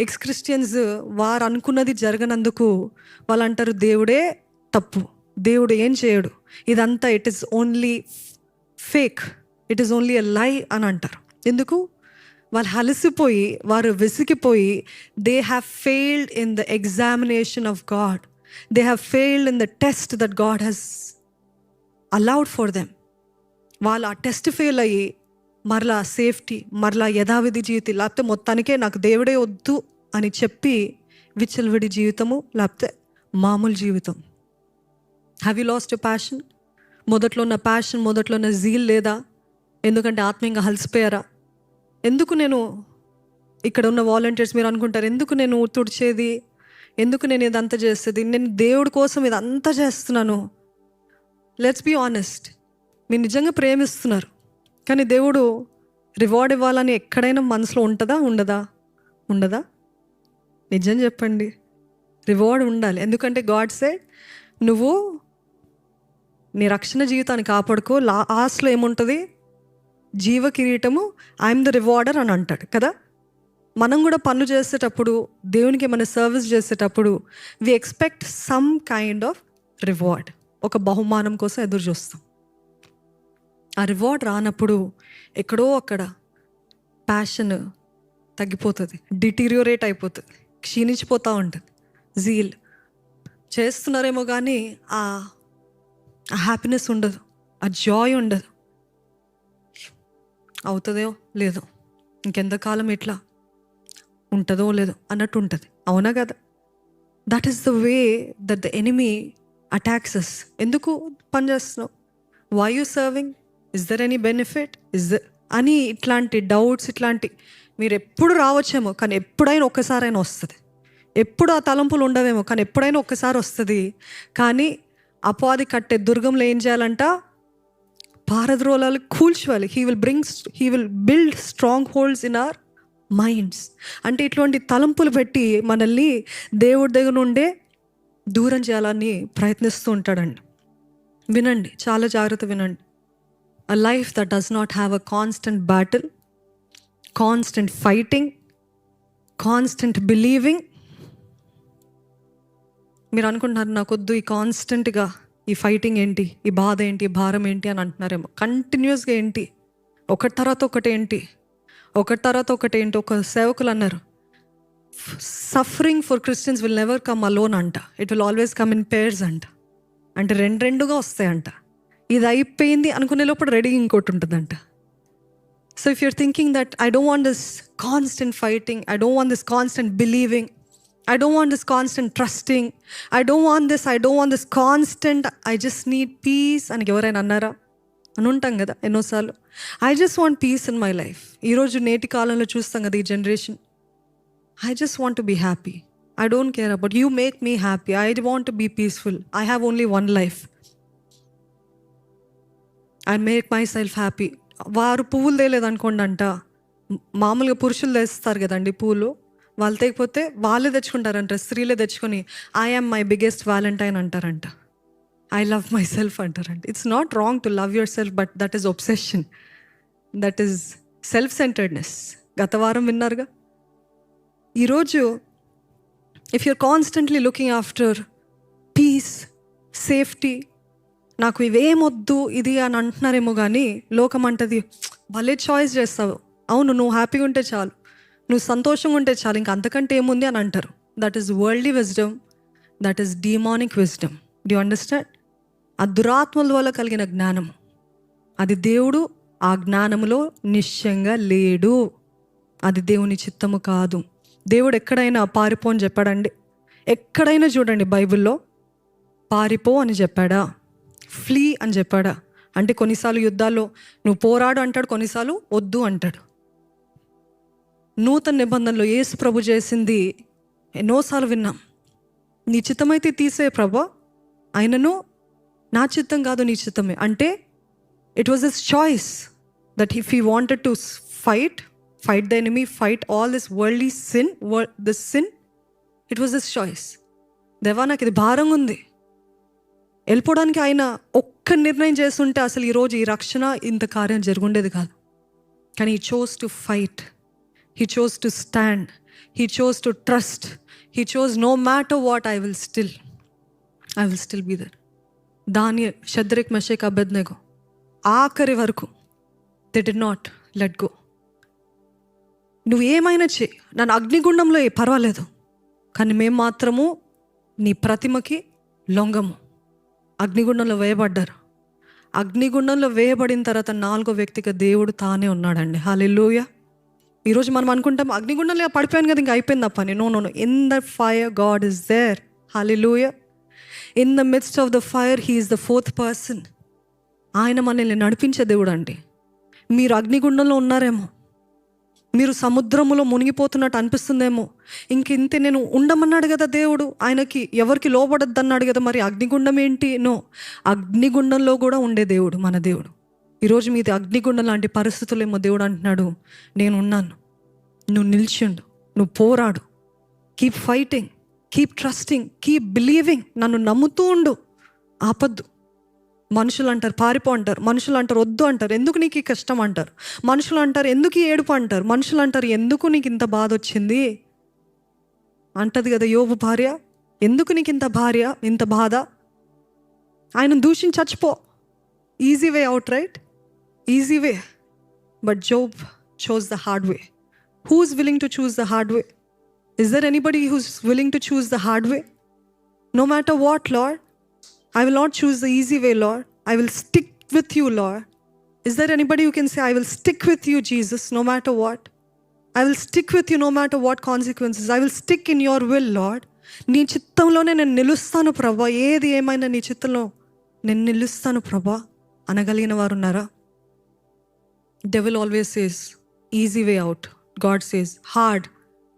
ఎక్స్ క్రిస్టియన్స్ వారు అనుకున్నది జరగనందుకు వాళ్ళు అంటారు, దేవుడే తప్పు, దేవుడు ఏం చేయడు, ఇదంతా it is only fake, it is only a lie అని అంటారు. ఎందుకు? వాళ్ళు హలిసిపోయి, వారు విసిగిపోయి, they have failed in the examination of God. They have failed in the test that God has allowed for them. వాళ్ళు ఆ టెస్ట్ ఫెయిల్ అయ్యి మరలా సేఫ్టీ, మరలా యథావిధి జీవితం, లేకపోతే మొత్తానికే నాకు దేవుడే వద్దు అని చెప్పి విచ్చలవిడి జీవితము, లేకపోతే మామూలు జీవితం. Have you lost your passion? మొదట్లో ఉన్న జీల్ లేదా? ఎందుకంటే ఆత్మీయంగా హలిసిపోయారా? ఎందుకు నేను ఇక్కడ ఉన్న వాలంటీర్స్ మీరు అనుకుంటారు, ఎందుకు నేను తుడిచేది, ఎందుకు నేను ఇదంతా చేస్తుంది, నేను దేవుడి కోసం ఇదంతా చేస్తున్నాను. Let's be honest. మీరు నిజంగా ప్రేమిస్తున్నారు, కానీ దేవుడు రివార్డ్ ఇవ్వాలని ఎక్కడైనా మనసులో ఉండదా? నిజం చెప్పండి, రివార్డ్ ఉండాలి. ఎందుకంటే గాడ్ సెడ్, నువ్వు నీ రక్షణ జీవితాన్ని కాపాడుకో, లాస్ట్లో ఏముంటుంది? జీవ కిరీటము, ఐఎమ్ ద రివార్డర్ అని అంటాడు కదా. మనం కూడా పనులు చేసేటప్పుడు, దేవునికి ఏమైనా సర్వీస్ చేసేటప్పుడు we expect some kind of reward. ఒక బహుమానం కోసం ఎదురు చూస్తాం. ఆ రివార్డ్ రానప్పుడు ఎక్కడో అక్కడ ప్యాషన్ తగ్గిపోతుంది, డిటీరియోరేట్ అయిపోతుంది, క్షీణించిపోతూ ఉంటుంది. జీల్ చేస్తున్నారేమో కానీ ఆ హ్యాపీనెస్ ఉండదు, ఆ జాయ్ ఉండదు. అవుతుందో లేదో, ఇంకెంతకాలం ఎట్లా ఉంటుందో లేదో అన్నట్టు ఉంటుంది. అవునా కదా? That is the way that the enemy attacks us. ఎందుకు పని చేస్తున్నావు? Why you serving? Is there any benefit? అని ఇట్లాంటి డౌట్స్, మీరు ఎప్పుడు రావచ్చేమో, కానీ ఎప్పుడైనా ఒక్కసారైనా వస్తుంది. ఎప్పుడు ఆ తలంపులు ఉండవేమో, కానీ ఎప్పుడైనా ఒక్కసారి వస్తుంది. కానీ అపవాది కట్టే దుర్గంలో ఏం చేయాలంట? పారద్రోలాలు కూల్చువాలి. He will build strongholds in our minds. అంటే ఇటువంటి తలంపులు పెట్టి మనల్ని దేవుడి దగ్గర నుండే దూరం చేయాలని ప్రయత్నిస్తూ ఉంటాడండి. వినండి, చాలా జాగ్రత్త వినండి. A life that does not have a constant battle, constant fighting, constant believing. మీరు అనుకుంటున్నారు నాకొద్దు ఈ కాన్స్టెంట్గా ఈ ఫైటింగ్ ఏంటి, ఈ బాధ ఏంటి, ఈ భారం ఏంటి అని అంటున్నారేమో. కంటిన్యూస్గా ఏంటి, ఒకటి తర్వాత ఒకటి ఏంటి, ఒకటి తర్వాత ఒకటి ఏంటి. ఒక సేవకులు అన్నారు, suffering for Christians will never come alone అంట, it will always come in pairs అంట. అంటే రెండుగా వస్తాయంట. ఇది అయిపోయింది అనుకునే లోపల రెడీ ఇంకోటి ఉంటుందంట. So if you're thinking that I don't want this constant fighting, I don't want this constant believing, I don't want this constant trusting, I don't want this constant, I just need peace అని ఎవరైనా అన్నారా? అని ఉంటాం కదా ఎన్నోసార్లు. I just want peace in my life. ఈరోజు నేటి కాలంలో చూస్తాం కదా ఈ generation. I just want to be happy. I don't care about you, make me happy. I want to be peaceful. I have only one life. I make myself happy. వారు పువ్వులు తేలేదనుకోండి అంట, మామూలుగా పురుషులు తెస్తారు కదండి పూలు, వాళ్ళు తెగిపోతే వాళ్ళే తెచ్చుకుంటారంట, స్త్రీలే తెచ్చుకొని I am my biggest valentine అంటారంట, ఐ లవ్ మై సెల్ఫ్ అంటారంట. It's not wrong to love yourself, but that is obsession, that is self centredness. గత వారం విన్నారుగా. ఈరోజు if you're constantly looking after peace, safety, నాకు ఇవేమొద్దు ఇది అని అంటున్నారేమో, కానీ లోకం అంటది భలే చాయిస్ చేస్తావు, అవును నువ్వు హ్యాపీగా ఉంటే చాలు, నువ్వు సంతోషంగా ఉంటే చాలు, ఇంకా అంతకంటే ఏముంది అని అంటారు. That is worldly wisdom, that is డీమానిక్ wisdom. Do you understand? ఆ దురాత్మల వల్ల కలిగిన జ్ఞానం, అది దేవుడు ఆ జ్ఞానములో నిశ్చయంగా లేడు, అది దేవుని చిత్తము కాదు. దేవుడు ఎక్కడైనా పారిపో అని చెప్పాడండి? ఎక్కడైనా చూడండి బైబిల్లో పారిపో అని చెప్పాడా? ఫ్లీ అని చెప్పాడా? అంటే కొన్నిసార్లు యుద్ధాల్లో నువ్వు పోరాడు అంటాడు, కొన్నిసార్లు వద్దు అంటాడు. నూతన నిబంధనలో యేసు ప్రభు చేసింది ఎన్నోసార్లు విన్నాం. నీ చిత్తమైతే తీసే ప్రభా, ఆయనను నా చిత్తం కాదు నీ చిత్తమే అంటే. It was his choice that if he wanted to fight the enemy, fight all this worldly sin, this sin, it was his choice. దేవా నాకు ఇది భారంగా ఉంది, వెళ్ళిపోవడానికి ఆయన ఒక్క నిర్ణయం చేస్తుంటే అసలు ఈరోజు ఈ రక్షణ ఇంత కార్యం జరుగుండేది కాదు. కానీ he chose to fight, he chose to stand, he chose to trust, he chose no matter what, I will still be there. Daniel, Shadrach, Meshach, Abednego, ఆఖరి వరకు they did not let go. నువ్వు ఏమైనా చేయి, నన్ను అగ్నిగుండంలో పర్వాలేదు, కానీ మేము మాత్రము నీ ప్రతిమకి లొంగము. అగ్నిగుండంలో వేయబడ్డారు. అగ్నిగుండంలో వేయబడిన తర్వాత 4వ వ్యక్తిగా దేవుడు తానే ఉన్నాడండి. హల్లెలూయా. ఈరోజు మనం అనుకుంటాం అగ్నిగుండంలో పడిపోయాను కదా ఇంకా అయిపోయింది ఆ పని. No, in the fire God is there. Hallelujah. In the midst of the fire he is the 4th person. ఆయన మనల్ని నడిపించే దేవుడు అండి. మీరు అగ్నిగుండంలో ఉన్నారేమో, మీరు సముద్రములో మునిగిపోతున్నట్టు అనిపిస్తుందేమో, ఇంతే నేను ఉండమన్నాడు కదా దేవుడు, ఆయనకి ఎవరికి లోబడద్దు అన్నాడు కదా, మరి అగ్నిగుండం ఏంటి? నో, అగ్నిగుండంలో కూడా ఉండే దేవుడు మన దేవుడు. ఈరోజు మీది అగ్నిగుండం లాంటి పరిస్థితులేమో దేవుడు అంటున్నాడు, నేను ఉన్నాను, నువ్వు నిల్చుండు, నువ్వు పోరాడు, keep fighting, keep trusting, keep believing, నన్ను నమ్ముతూ ఉండు, ఆపద్దు. మనుషులు అంటారు పారిపో అంటారు, మనుషులు అంటారు వద్దు అంటారు, ఎందుకు నీకు ఈ కష్టం అంటారు, మనుషులు అంటారు ఎందుకు ఈ ఏడుపు అంటారు, మనుషులు అంటారు ఎందుకు నీకు ఇంత బాధ వచ్చింది అంటది కదా యోబు భార్య, ఎందుకు నీకు ఇంత బాధ, ఆయన దూషించి చచ్చిపో, easy way out, right, easy way. But Job chose the hard way. Who is willing to choose the hard way? Is there anybody who's willing to choose the hard way? No matter what, Lord, I will not choose the easy way, Lord. I will stick with you, Lord. Is there anybody who can say, I will stick with you, Jesus, no matter what? I will stick with you no matter what consequences. I will stick in your will, Lord. నీ చిత్తంలోనే నేను నిలుస్తాను ప్రభా, ఏది ఏమైనా నీ చిత్తంలో నేను నిలుస్తాను ప్రభా అనగలిగిన వారు ఉన్నారా? Devil always says, easy way out. God says, hard,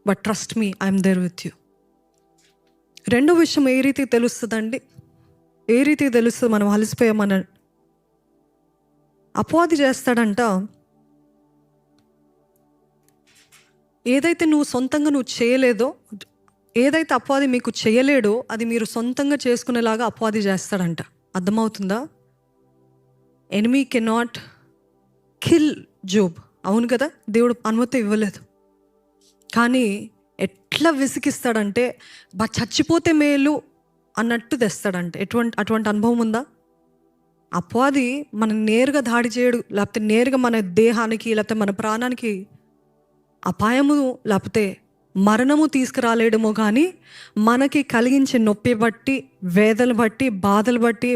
but trust me, I'm there with you. రెండో విషయం ఏ రీతికి తెలుస్తుందండి? ఏ రీతికి తెలుస్తుంది మనం అలసిపోయామని? అపవాది చేస్తాడంట, ఏదైతే నువ్వు సొంతంగా నువ్వు చేయలేదో, ఏదైతే అపవాది మీకు చేయలేడో అది మీరు సొంతంగా చేసుకునేలాగా అపవాది చేస్తాడంట. అర్థమవుతుందా? Enemy cannot kill Job. అవును కదా, దేవుడు అనుమతి ఇవ్వలేదు. కానీ ఎట్లా విసిగిస్తాడంటే చచ్చిపోతే మేలు అన్నట్టు తెస్తాడంటే. అటువంటి అనుభవం ఉందా? అపవాది మనం నేరుగా దాడి చేయడు, లేకపోతే నేరుగా మన దేహానికి లేకపోతే మన ప్రాణానికి అపాయము లేకపోతే మరణము తీసుకురాలేడమో, కానీ మనకి కలిగించే నొప్పి బట్టి, వేదలు బట్టి, బాధలు బట్టి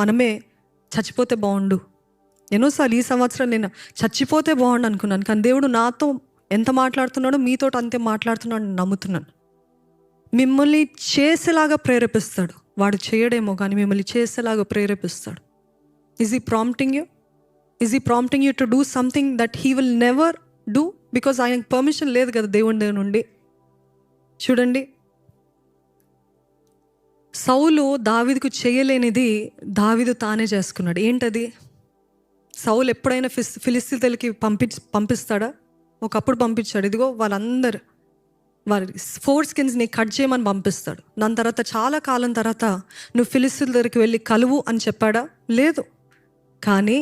మనమే చచ్చిపోతే బాగుండు. ఎన్నోసార్లు ఈ సంవత్సరం నేను చచ్చిపోతే బాగుండు అనుకున్నాను, కానీ దేవుడు నాతో ఎంత మాట్లాడుతున్నాడో మీతో అంతే మాట్లాడుతున్నాడు నమ్ముతున్నాను. మిమ్మల్ని చేసేలాగా ప్రేరేపిస్తాడు. వాడు చేయడేమో కానీ మిమ్మల్ని చేసేలాగా ప్రేరేపిస్తాడు. Is he prompting you? Is he prompting you to do something that he will never do? Because ఆయనకు పర్మిషన్ లేదు కదా దేవుడి నుండి. చూడండి, సౌలు దావీదుకు చేయలేనిది దావీదు తానే చేసుకున్నాడు. ఏంటది? సౌలు ఎప్పుడైనా ఫిలిస్తీయులకి పంపిస్తాడా? ఒకప్పుడు పంపించాడు. ఇదిగో వాళ్ళందరూ వారి 4 స్కిన్స్ని కట్ చేయమని పంపిస్తాడు. దాని తర్వాత చాలా కాలం తర్వాత నువ్వు ఫిలిస్తీయుల దగ్గరికి వెళ్ళి కలువు అని చెప్పాడా? లేదు. కానీ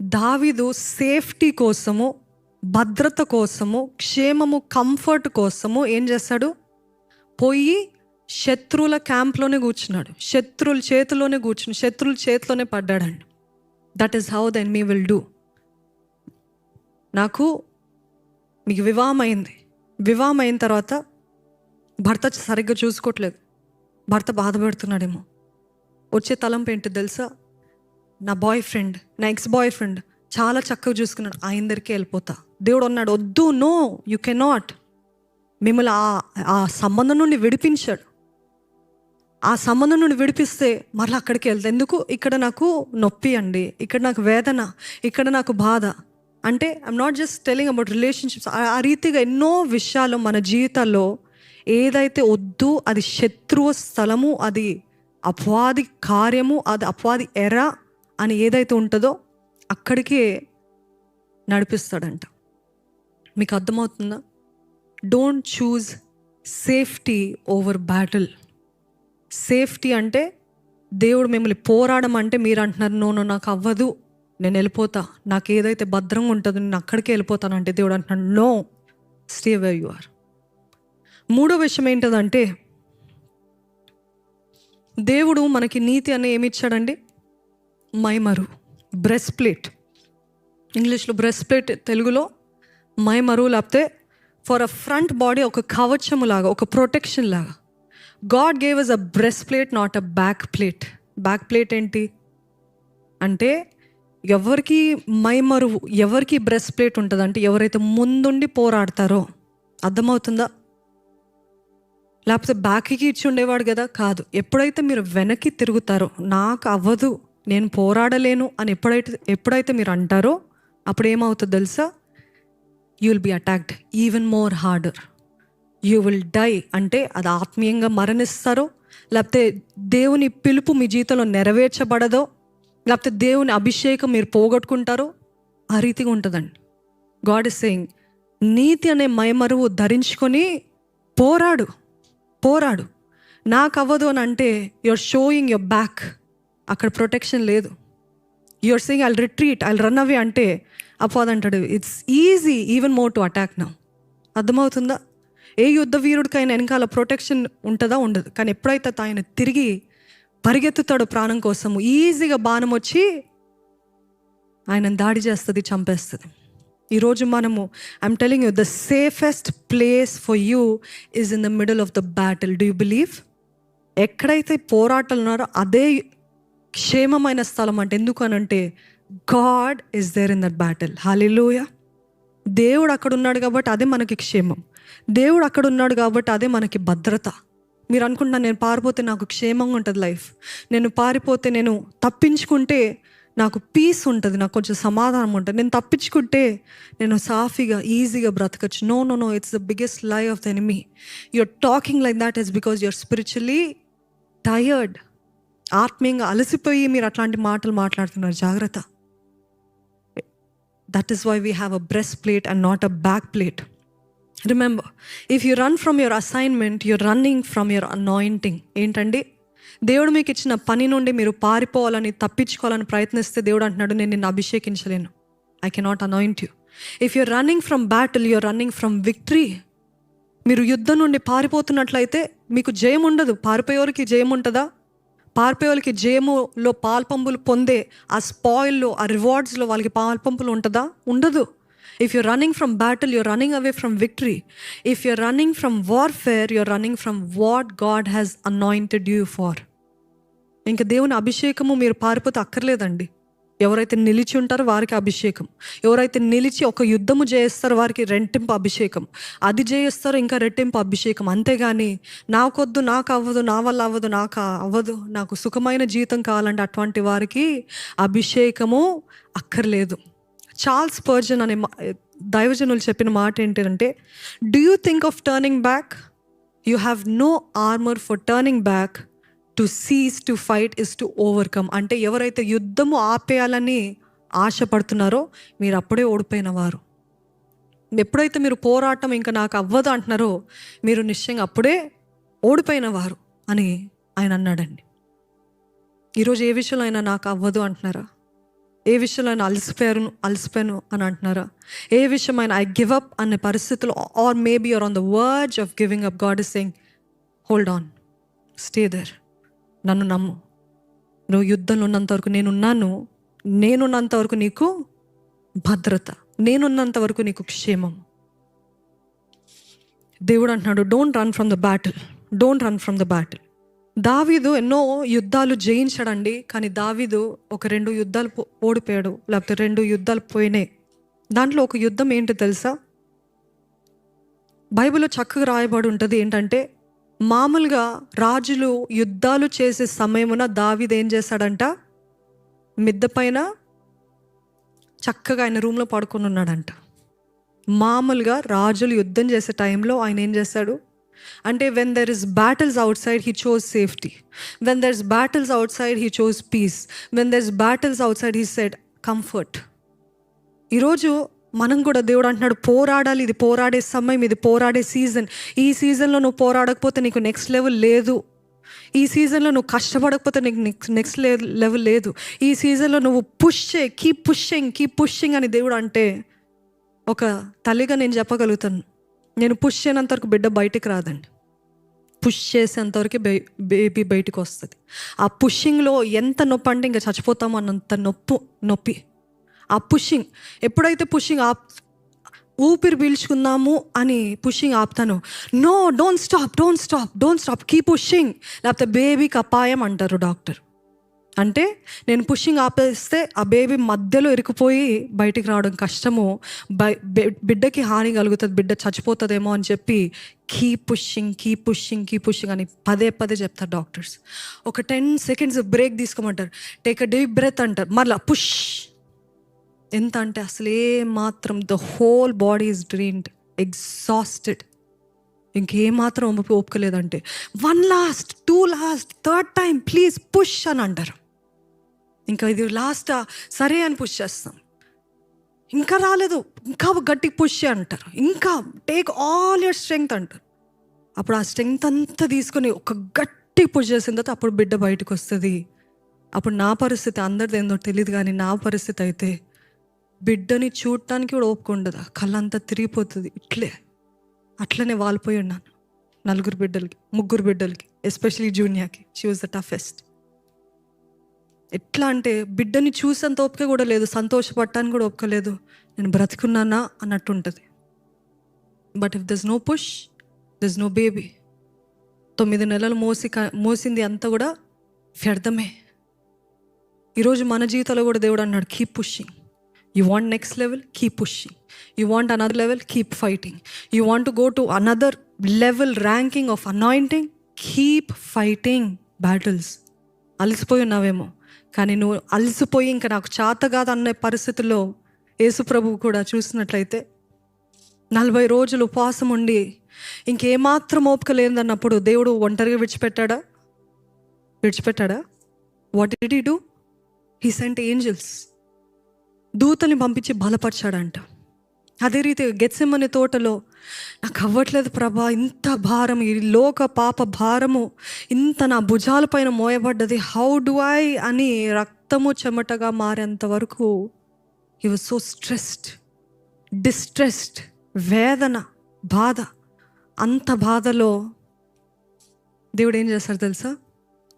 దావీదు సేఫ్టీ కోసము, భద్రత కోసము, క్షేమము, కంఫర్ట్ కోసము ఏం చేస్తాడు? పోయి శత్రువుల క్యాంప్లోనే కూర్చున్నాడు, శత్రువుల చేతిలోనే కూర్చుని శత్రువుల చేతిలోనే పడ్డాడండి. That is how the enemy will do. మీకు వివాహం అయిన తర్వాత భర్త సరిగ్గా చూసుకోవట్లేదు, భర్త బాధపడుతున్నాడేమో. వచ్చే తలంపు ఏంటి తెలుసా? నా ఎక్స్ బాయ్ ఫ్రెండ్ చాలా చక్కగా చూసుకున్నాడు, ఆయన దగ్గరికి వెళ్ళిపోతా. దేవుడు అన్నాడు, వద్దు, నో, యూ కెనాట్. మిమ్మల్ని ఆ సంబంధం నుండి విడిపించాడు. ఆ సంబంధం నుండి విడిపిస్తే మళ్ళీ అక్కడికి వెళ్తా. ఎందుకు? ఇక్కడ నాకు నొప్పి అండి, ఇక్కడ నాకు వేదన, ఇక్కడ నాకు బాధ. అంటే I'm not just telling about relationships. ఆ రీతిగా ఎన్నో విషయాలు మన జీవితాల్లో ఏదైతే వద్దు, అది శత్రువు స్థలము, అది అపవాది కార్యము, అది అపవాది ఎర అని ఏదైతే ఉంటుందో అక్కడికే నడిపిస్తాడంట. మీకు అర్థమవుతుందా? Don't choose safety over battle. Safety అంటే దేవుడు మిమ్మల్ని పోరాడమంటే మీరు అంటున్నారు, నో, నాకు అవ్వదు, నేను వెళ్ళిపోతా, నాకు ఏదైతే భద్రంగా ఉంటుందో నేను అక్కడికే వెళ్ళిపోతానంటే దేవుడు అంటున్నాడు, no, stay where you are. మూడో విషయం ఏంటంటే, దేవుడు మనకి నీతి అనే ఏమి ఇచ్చాడండి? మైమరు, బ్రెస్ట్ ప్లేట్. ఇంగ్లీష్లో బ్రెస్ట్ ప్లేట్, తెలుగులో మైమరు, లేకపోతే ఫర్ అ ఫ్రంట్ బాడీ, ఒక కవచము లాగా, ఒక ప్రొటెక్షన్ లాగా. God gave us a breast plate, not a back plate. Back plate ఏంటి అంటే, ఎవరికి మైమరువు, ఎవరికి బ్రెస్ట్ ప్లేట్ ఉంటుంది అంటే ఎవరైతే ముందుండి పోరాడతారో. అర్థమవుతుందా? లేకపోతే బ్యాక్కి ఇచ్చి ఉండేవాడు కదా, కాదు. ఎప్పుడైతే మీరు వెనక్కి తిరుగుతారో, నాకు అవ్వదు, నేను పోరాడలేను అని ఎప్పుడైతే మీరు అంటారో అప్పుడు ఏమవుతుందో తెలుసా? You will be attacked even more harder. You will die. అంటే అది ఆత్మీయంగా మరణిస్తారో, లేకపోతే దేవుని పిలుపు మీ జీవితంలో నెరవేర్చబడదో, లేకపోతే దేవుని అభిషేకం మీరు పోగొట్టుకుంటారో, ఆ రీతిగా ఉంటుందండి. గాడ్ ఇస్ సేయింగ్, నీతి అనే మైమరువు ధరించుకొని పోరాడు. నాకు అవ్వదు అని అంటే యువర్ షోయింగ్ యువర్ బ్యాక్. అక్కడ ప్రొటెక్షన్ లేదు. Your saying I'll retreat, I'll run away అంటే అపోదంటాడు, it's easy even more to attack now. అర్థమవుతుందా? ఏ యుద్ధ వీరుడికైనా వెనకాల ప్రొటెక్షన్ ఉంటుందా? ఉండదు. కానీ ఎప్పుడైతే ఆయన తిరిగి పరిగెత్తుతాడు ప్రాణం కోసము, ఈజీగా బాణం వచ్చి ఆయన దాడి చేస్తుంది, చంపేస్తుంది. ఈరోజు మనము, I'm telling you, the safest place for you is in the middle of the battle. Do you believe? ఎక్కడైతే పోరాటాలు ఉన్నారో అదే క్షేమమైన స్థలం. అంటే ఎందుకు అనంటే God is there in that battle. Hallelujah. దేవుడు అక్కడ ఉన్నాడు కాబట్టి అదే మనకి క్షేమం. దేవుడు అక్కడ ఉన్నాడు కాబట్టి అదే మనకి భద్రత. మీరు అనుకుంటున్నారు, నేను పారిపోతే నాకు క్షేమంగా ఉంటుంది లైఫ్, నేను పారిపోతే, నేను తప్పించుకుంటే నాకు పీస్ ఉంటుంది, నాకు కొంచెం సమాధానం ఉంటుంది, నేను తప్పించుకుంటే నేను సాఫీగా ఈజీగా బ్రతకచ్చు. No, it's the biggest lie of the enemy. You're talking like that is because you're spiritually tired. ఆత్మీయంగా అలసిపోయి మీరు అట్లాంటి మాటలు మాట్లాడుతున్నారు. జాగ్రత్త. That is why we have a breast plate and not a back plate. Remember, if you run from your assignment, you're running from your anointing. ఏంటండి? దేవుడు మీకు ఇచ్చిన పని నుండి మీరు పారిపోవాలని, తప్పించుకోవాలని ప్రయత్నిస్తే దేవుడు అంటున్నాడు, నేను నిన్ను అభిషేకించలేను. I cannot anoint you. If you're running from battle, you're running from victory. మీరు యుద్ధం నుండి పారిపోతున్నట్లయితే మీకు జయం ఉండదు. పారిపోయేవారికి జయం ఉంటుందా? పారిపోయేవాళ్ళకి జయములో పాల్పంపులు పొందే ఆ స్పాయిల్లో, ఆ రివార్డ్స్లో వాళ్ళకి పాల్పంపులు ఉంటుందా? ఉండదు. If you're running from battle, you're running away from victory. If you're running from warfare, you're running from what God has anointed you for. ఇంకా దేవుని అభిషేకము మీరు పారిపోతే అక్కర్లేదండి. ఎవరైతే నిలిచి ఉంటారో వారికి అభిషేకం. ఎవరైతే నిలిచి ఒక యుద్ధము జయిస్తారో వారికి రెట్టింపు అభిషేకం. అది జయిస్తారో ఇంకా రెట్టింపు అభిషేకం. అంతేగాని నాకొద్దు, నాకు అవ్వదు, నా వల్ల అవ్వదు, నాకు అవ్వదు, నాకు సుఖమైన జీవితం కావాలంటే అటువంటి వారికి అభిషేకము అక్కర్లేదు. చార్ల్స్ స్పర్జన్ అనే దైవజనులు చెప్పిన మాట ఏంటంటే, do you think of turning back? You have no armour for turning back. To cease to fight is to overcome. అంటే ఎవరైతే యుద్ధము ఆపేయాలని ఆశపడుతున్నారో మీరు అప్పుడే ఓడిపోయిన వారు. ఎప్పుడైతే మీరు పోరాటం ఇంకా నాకు అవ్వదు అంటున్నారో మీరు నిశ్చయంగా అప్పుడే ఓడిపోయిన వారు అని ఆయన అన్నాడండి. ఈరోజు ఏ విషయంలో అయినా నాకు అవ్వదు అంటున్నారా? ఏ విషయంలో అయినా అలసిపోయాను అని అంటున్నారా? ఏ విషయమైనా ఐ గివ్ అప్ అనే పరిస్థితుల్లో, or maybe you're on the verge of giving up, God is saying hold on, stay there. నన్ను నమ్ము. నువ్వు యుద్ధంలో ఉన్నంత వరకు నేనున్నంత వరకు నీకు భద్రత, నేనున్నంత వరకు నీకు క్షేమం. దేవుడు అంటున్నాడు, don't run from the battle, don't run from the battle. దావీదు ఎన్నో యుద్ధాలు జయించాడండి. కానీ దావీదు ఒక 2 యుద్ధాలు ఓడిపోయాడు, లేకపోతే 2 యుద్ధాలు పోయినాయి. దాంట్లో ఒక యుద్ధం ఏంటో తెలుసా? బైబిల్లో చక్కగా రాయబడి ఉంటుంది. ఏంటంటే, మామూలుగా రాజులు యుద్ధాలు చేసే సమయమున దావీదు ఏం చేశాడంట? మిద్దె పైన చక్కగా ఆయన రూమ్లో పడుకొని ఉన్నాడంట. మామూలుగా రాజులు యుద్ధం చేసే టైంలో ఆయన ఏం చేశాడు అంటే, when there is battles outside he chose safety, when there is battles outside he chose peace, when there is battles outside he said comfort. ఈరోజు మనం కూడా దేవుడు అంటున్నాడు, పోరాడాలి. ఇది పోరాడే సమయం, ఇది పోరాడే సీజన్. ఈ సీజన్లో నువ్వు పోరాడకపోతే నీకు నెక్స్ట్ లెవెల్ లేదు. ఈ సీజన్లో నువ్వు కష్టపడకపోతే నీకు నెక్స్ట్ లెవెల్ లేదు. ఈ సీజన్లో నువ్వు కీప్ పుషింగ్ అని దేవుడు అంటే, ఒక తల్లిగా నేను చెప్పగలుగుతాను, నేను పుష్ చేయనంత వరకు బిడ్డ బయటికి రాదండి. పుష్ చేసేంతవరకు బేబీ బయటికి వస్తుంది. ఆ పుషింగ్లో ఎంత నొప్పి అంటే ఇంకా చచ్చిపోతాము అన్నంత నొప్పి. ఆ పుషింగ్ ఎప్పుడైతే ఊపిరి పీల్చుకుందాము అని పుషింగ్ ఆపుతాను, no, don't stop, keep pushing, లేకపోతే బేబీకి అపాయం అంటారు డాక్టర్. అంటే నేను పుషింగ్ ఆపేస్తే ఆ బేబీ మధ్యలో ఇరుక్కుపోయి బయటికి రావడం కష్టము, బిడ్డకి హాని కలుగుతుంది, బిడ్డ చచ్చిపోతుందేమో అని చెప్పి కీప్ పుషింగ్ అని పదే చెప్తారు డాక్టర్స్. ఒక 10 seconds బ్రేక్ తీసుకోమంటారు, టేక్ అ డీప్ బ్రెత్ అంటారు, మళ్ళీ పుష్. ఎంత అంటే అసలు మాత్రం the whole body is drained, exhausted, ఇంకేమాత్రం ఓపుకోలేదంటే 1 last 2 last 3rd time please push అని అంటారు. ఇంకా ఇది లాస్ట్, సరే అని పుష్ చేస్తాం. ఇంకా రాలేదు, ఇంకా గట్టిగా పుష్ అంటారు, ఇంకా టేక్ ఆల్ యువర్ స్ట్రెంగ్త్ అంటారు. అప్పుడు ఆ స్ట్రెంగ్త్ అంతా తీసుకొని ఒక గట్టి పుష్ చేసిన తర్వాత అప్పుడు బిడ్డ బయటకు వస్తుంది. అప్పుడు నా పరిస్థితి అందరిది ఏందో తెలియదు, కానీ నా పరిస్థితి అయితే బిడ్డని చూడటానికి కూడా ఓపిక ఉండదు, కళ్ళంతా తిరిగిపోతుంది. అట్లనే వాలిపోయి ఉన్నాను 3 బిడ్డలకి, ఎస్పెషలీ జూనియాకి. She was the toughest. ఎట్లా అంటే బిడ్డని చూసేంత ఓపిక కూడా లేదు, సంతోషపడటానికి కూడా ఓపిక లేదు, నేను బ్రతికున్నానా అన్నట్టు ఉంటుంది. But if there is no push, there is no baby. 9 నెలలు మోసింది అంతా కూడా వ్యర్థమే. ఈరోజు మన జీవితంలో కూడా దేవుడు అన్నాడు, keep pushing. You want next level? Keep pushing. You want another level? Keep fighting. You want to go to another level ranking of anointing? Keep fighting battles. అలసిపోయి ఉన్నావేమో, కానీ నువ్వు అలసిపోయి ఇంకా నాకు చేత కాదు అనే పరిస్థితుల్లో యేసు ప్రభువు కూడా చూసినట్లయితే 40 రోజులు ఉపవాసం ఉండి ఇంకేమాత్రం ఓపిక లేదన్నప్పుడు దేవుడు ఒంటరిగా విడిచిపెట్టాడా? What did he do? He sent angels, దూతల్ని పంపించి బలపరిచాడంట. అదే రీతిగా గెత్సెమనే తోటలో నాకు అవ్వట్లేదు ప్రభా, ఇంత భారం, ఈ లోక పాప భారము ఇంత నా భుజాల పైన మోయబడ్డది, హౌ డు ఐ అని రక్తము చెమటగా మారేంత వరకు he was so stressed, distressed, వేదన, బాధ. అంత బాధలో దేవుడు ఏం చేస్తాడు తెలుసా?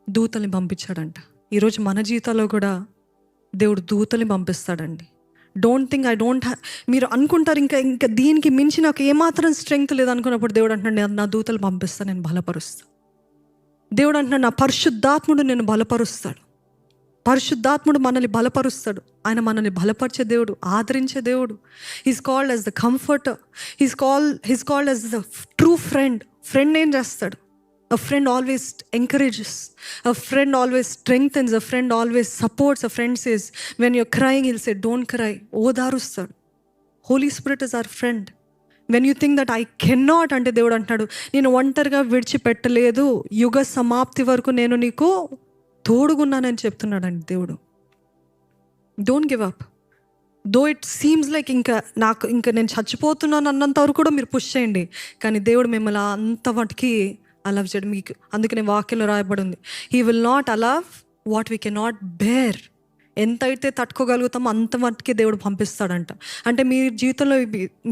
దూతల్ని పంపించాడంట. ఈరోజు మన జీవితాల్లో కూడా దేవుడు దూతల్ని పంపిస్తాడండి. డోంట్ థింక్ ఐ డోంట్ మీరు అనుకుంటారు ఇంకా ఇంకా దీనికి మించి నాకు ఏమాత్రం స్ట్రెంగ్త్ లేదు అనుకున్నప్పుడు దేవుడు అంటున్నాడు, నా దూతలు పంపిస్తాను, నేను బలపరుస్తాను. దేవుడు అంటున్నాడు, నా పరిశుద్ధాత్ముడు నేను బలపరుస్తాడు. పరిశుద్ధాత్ముడు మనల్ని బలపరుస్తాడు. ఆయన మనల్ని బలపరిచే దేవుడు, ఆదరించే దేవుడు. He's called as the comforter, he's called as the true friend. Friend ఏం చేస్తాడు? A friend always encourages, a friend always strengthens, a friend always supports. A friend says, when you're crying, he'll say, don't cry. ఓదారుస్తాడు. Holy Spirit is our friend. When you think that I cannot, అంటే దేవుడు అంటాడు, నేను ఒంటరిగా విడిచిపెట్టలేదు, యుగ సమాప్తి వరకు నేను నీకు తోడుగున్నానని చెప్తున్నాడండి దేవుడు. Don't give up. Though it seems like ఇంకా నేను చచ్చిపోతున్నాను అన్నంత వరకు కూడా మీరు పుష్ చేయండి, కానీ దేవుడు మిమ్మల్ని అంత వాటికి అలవ్ చేయడం. మీకు అందుకనే వాక్యంలో రాయబడి ఉంది, he will not allow what we can not bear. ఎంతైతే తట్టుకోగలుగుతామో అంత మట్టుకే దేవుడు పంపిస్తాడంట. అంటే మీ జీవితంలో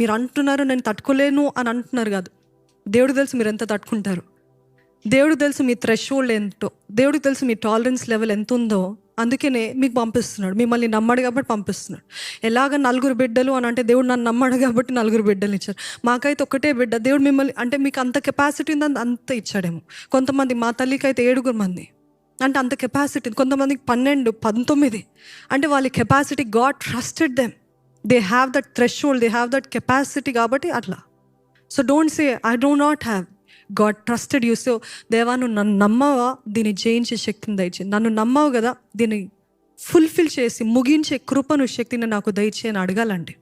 మీరు అంటున్నారు నేను తట్టుకోలేను అని అంటున్నారు కాదు, దేవుడు తెలుసు మీరు ఎంత తట్టుకుంటారు. దేవుడు తెలుసు మీ థ్రెషోల్డ్ ఎంతో, దేవుడికి తెలుసు మీ టాలరెన్స్ లెవెల్ ఎంత ఉందో. అందుకనే మీకు పంపిస్తున్నాడు. మిమ్మల్ని నమ్మాడు కాబట్టి పంపిస్తున్నాడు. ఎలాగ 4 బిడ్డలు అని అంటే దేవుడు నన్ను నమ్మాడు కాబట్టి 4 బిడ్డలు ఇచ్చారు. మాకైతే ఒకటే బిడ్డ. దేవుడు మిమ్మల్ని అంటే మీకు అంత కెపాసిటీ ఉందని అంత ఇచ్చాడేమో. కొంతమంది, మా తల్లికి అయితే 7 మంది అంటే అంత కెపాసిటీ. కొంతమందికి 12, 19 అంటే వాళ్ళ capacity. God trusted them. They have that threshold, they have that capacity కాబట్టి అట్లా. So don't say I do not have. God trusted you. So దేవా, నువ్వు నన్ను నమ్మవా, దీన్ని జయించే శక్తిని దయచే. నన్ను నమ్మవు కదా, దీన్ని ఫుల్ఫిల్ చేసి ముగించే కృపను, శక్తిని నాకు దయచే అని అడగాలండి.